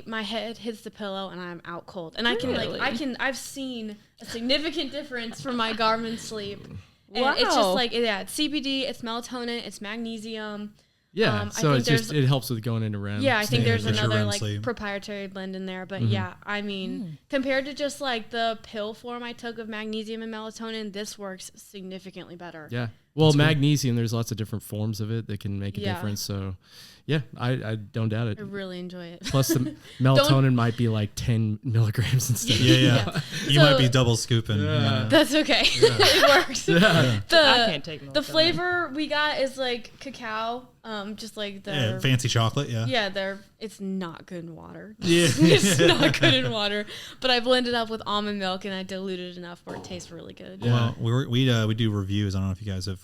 my head hits the pillow and I'm out cold. And I've seen a significant difference from my Garmin sleep. And wow. it's just like, it's CBD, it's melatonin, it's magnesium. Yeah, so it helps with going into REM. Yeah, I think there's into another REM like sleep. proprietary blend in there. But yeah, I mean, compared to just like the pill form I took of magnesium and melatonin, this works significantly better. Yeah. Well, magnesium, there's lots of different forms of it that can make a difference. So, yeah, I don't doubt it. I really enjoy it. Plus, the melatonin might be like 10 milligrams instead. Yeah. You might be double scooping. Yeah. That's okay. It works. Yeah. I can't take melatonin. The flavor we got is like cacao, just like the fancy chocolate. Yeah. Yeah, it's not good in water. Yeah. It's not good in water. But I blended up with almond milk and I diluted it enough where it tastes really good. Yeah. Well, we do reviews. I don't know if you guys have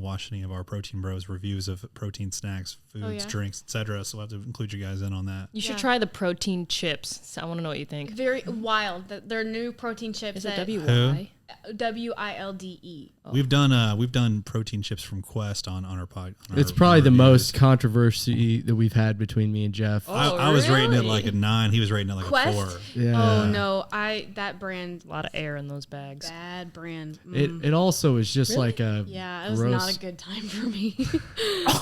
watched any of our Protein Bros reviews of protein snacks, foods, drinks, etc. So we'll have to include you guys in on that. You should try the protein chips. So I want to know what you think. Very wild. They're new protein chips. Is it WY? WILDE. We've done protein chips from Quest on our pod. It's probably the most controversy that we've had between me and Jeff. I was rating it like a 9. He was rating it like Quest? a 4. Yeah. Oh no, that brand. A lot of air in those bags. Bad brand. It also is just like a it was not a good time for me.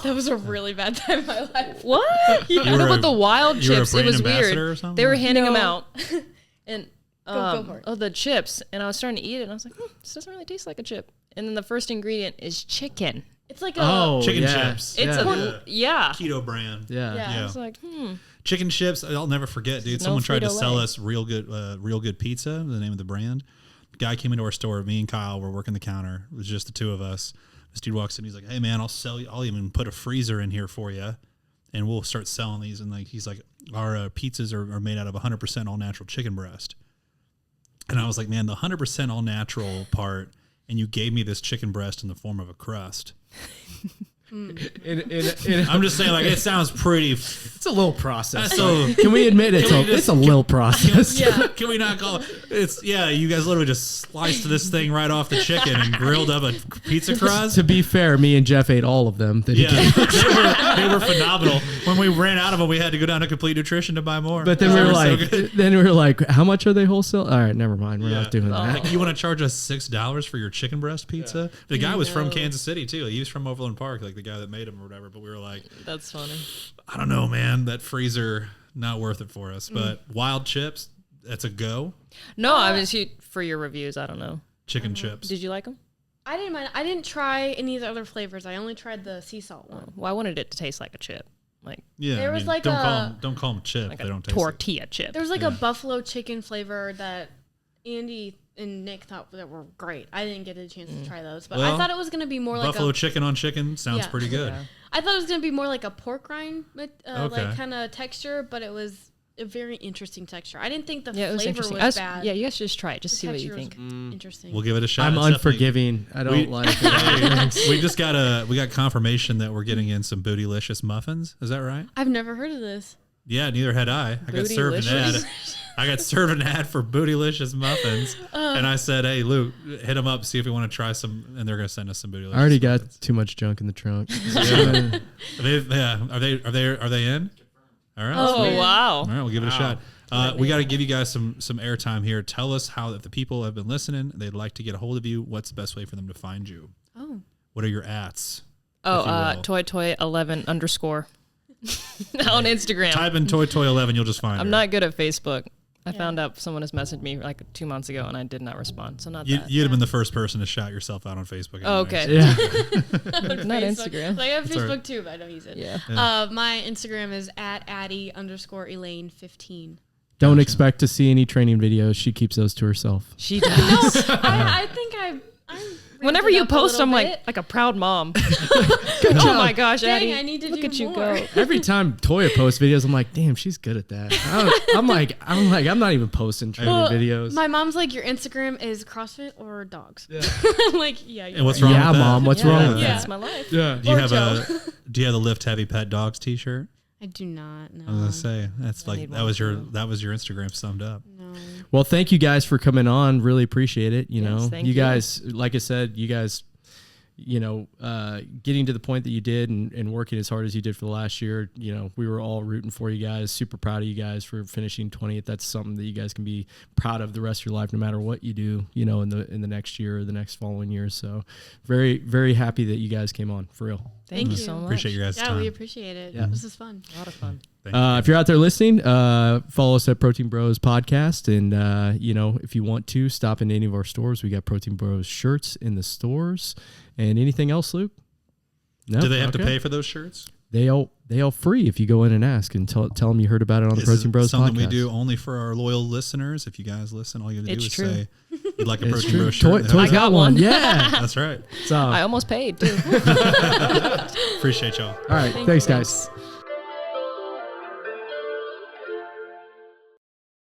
That was a really bad time in my life. What? You I know about the wild chips. It was weird. Or something? They were handing them out, and Go for it. the chips, and I was starting to eat it, and I was like, this doesn't really taste like a chip. And then the first ingredient is chicken. It's like a chicken chips. It's keto brand. Yeah. I was like, Chicken chips. I'll never forget, dude. Someone tried to sell us real good pizza. The name of the brand. The guy came into our store. Me and Kyle were working the counter. It was just the two of us. This dude walks in. He's like, "Hey man, I'll sell you. I'll even put a freezer in here for you, and we'll start selling these." And like, he's like, "Our pizzas are made out of 100% all natural chicken breast." And I was like, "Man, the 100% all natural part." And you gave me this chicken breast in the form of a crust. I'm just saying, like, it sounds pretty. It's a little process. So can we admit it's a little process? Can we not call it? It's you guys literally just sliced this thing right off the chicken and grilled up a pizza crust. To be fair, me and Jeff ate all of them. They were phenomenal. When we ran out of them, we had to go down to Complete Nutrition to buy more. But then we were like, how much are they wholesale? All right, never mind. We're not doing that. Like, you want to charge us $6 for your chicken breast pizza? The guy was from Kansas City too. He was from Overland Park, like the guy that made them or whatever. But we were like, that's funny. I don't know, man. That freezer not worth it for us. But wild chips, that's a go. No, I mean, for your reviews, I don't know. Chicken chips. Did you like them? I didn't mind. I didn't try any of the other flavors. I only tried the sea salt one. Well, I wanted it to taste like a chip. Like there was like don't call them chip. Like they don't taste tortilla chip. There was like a buffalo chicken flavor that Andy and Nick thought that were great. I didn't get a chance to try those, but I thought it was going to be more like buffalo chicken on chicken sounds pretty good. Yeah. I thought it was going to be more like a pork rind, like kind of texture, but it was a very interesting texture. I didn't think the flavor was bad. Yeah, you guys should just try it. Just see what you think. Interesting. We'll give it a shot. I'm unforgiving. I don't like it. We just got we got confirmation that we're getting in some Bootylicious muffins. Is that right? I've never heard of this. Yeah, neither had I. I got served an ad. I got served an ad for Bootylicious muffins, and I said, "Hey, Luke, hit them up, see if we want to try some." And they're going to send us some Bootylicious. I already got too much junk in the trunk. Are they in? All right. Oh wow! All right, we'll give it a shot. We got to give you guys some airtime here. Tell us how, if the people have been listening, they'd like to get a hold of you. What's the best way for them to find you? Oh. What are your ats? Toy11_ on Instagram. Type in Toy11, you'll just find I'm her. not good at Facebook. I found out someone has messaged me like 2 months ago, and I did not respond. So You'd have been the first person to shout yourself out on Facebook. Oh, okay. Yeah. Not Instagram. Like I have Facebook too, but I don't use it. Yeah. My Instagram is @Addie_Elaine15. Don't expect to see any training videos. She keeps those to herself. She does. I think I'm Whenever you post, I'm like a proud mom. Oh my gosh, Dang, Addie, I need to look do at you more. go. Every time Toya posts videos, I'm like, damn, she's good at that. I'm not even posting training videos. My mom's like, your Instagram is CrossFit or dogs? Yeah. I'm like, yeah. And what's wrong with that? Mom, what's wrong with Yeah. That's my life. that? Yeah. Do you Or have Joe. do you have the Lift Heavy Pet Dogs T-shirt? I do not know. I was gonna say that's I like need that one was your too. Instagram summed up. No. Well, thank you guys for coming on. Really appreciate it. You Yes, know, thank you you. guys, like I said, you guys, getting to the point that you did and working as hard as you did for the last year, we were all rooting for you guys. Super proud of you guys for finishing 20th. That's something that you guys can be proud of the rest of your life, no matter what you do, in the next year or the next following years. So very, very happy that you guys came on, for real. Thank you you. so much. Appreciate your guys' Yeah, time. we appreciate it. Yeah. This is fun. A lot of fun. Thank you. If you're out there listening, follow us at Protein Bros Podcast. And, if you want to, stop in any of our stores. We got Protein Bros shirts in the stores. And anything else, Luke? No? Do they have to Okay. pay for those shirts? They all free if you go in and ask and tell them you heard about it on the This Protein is Bros something Podcast. we do only for our loyal listeners. If you guys listen, all you gotta do It's is true. say you'd like a It's Protein true. Bros shirt. Toy I got one. Yeah. That's right. So, I almost paid too. Appreciate y'all. all right. Thank Thanks, you. guys.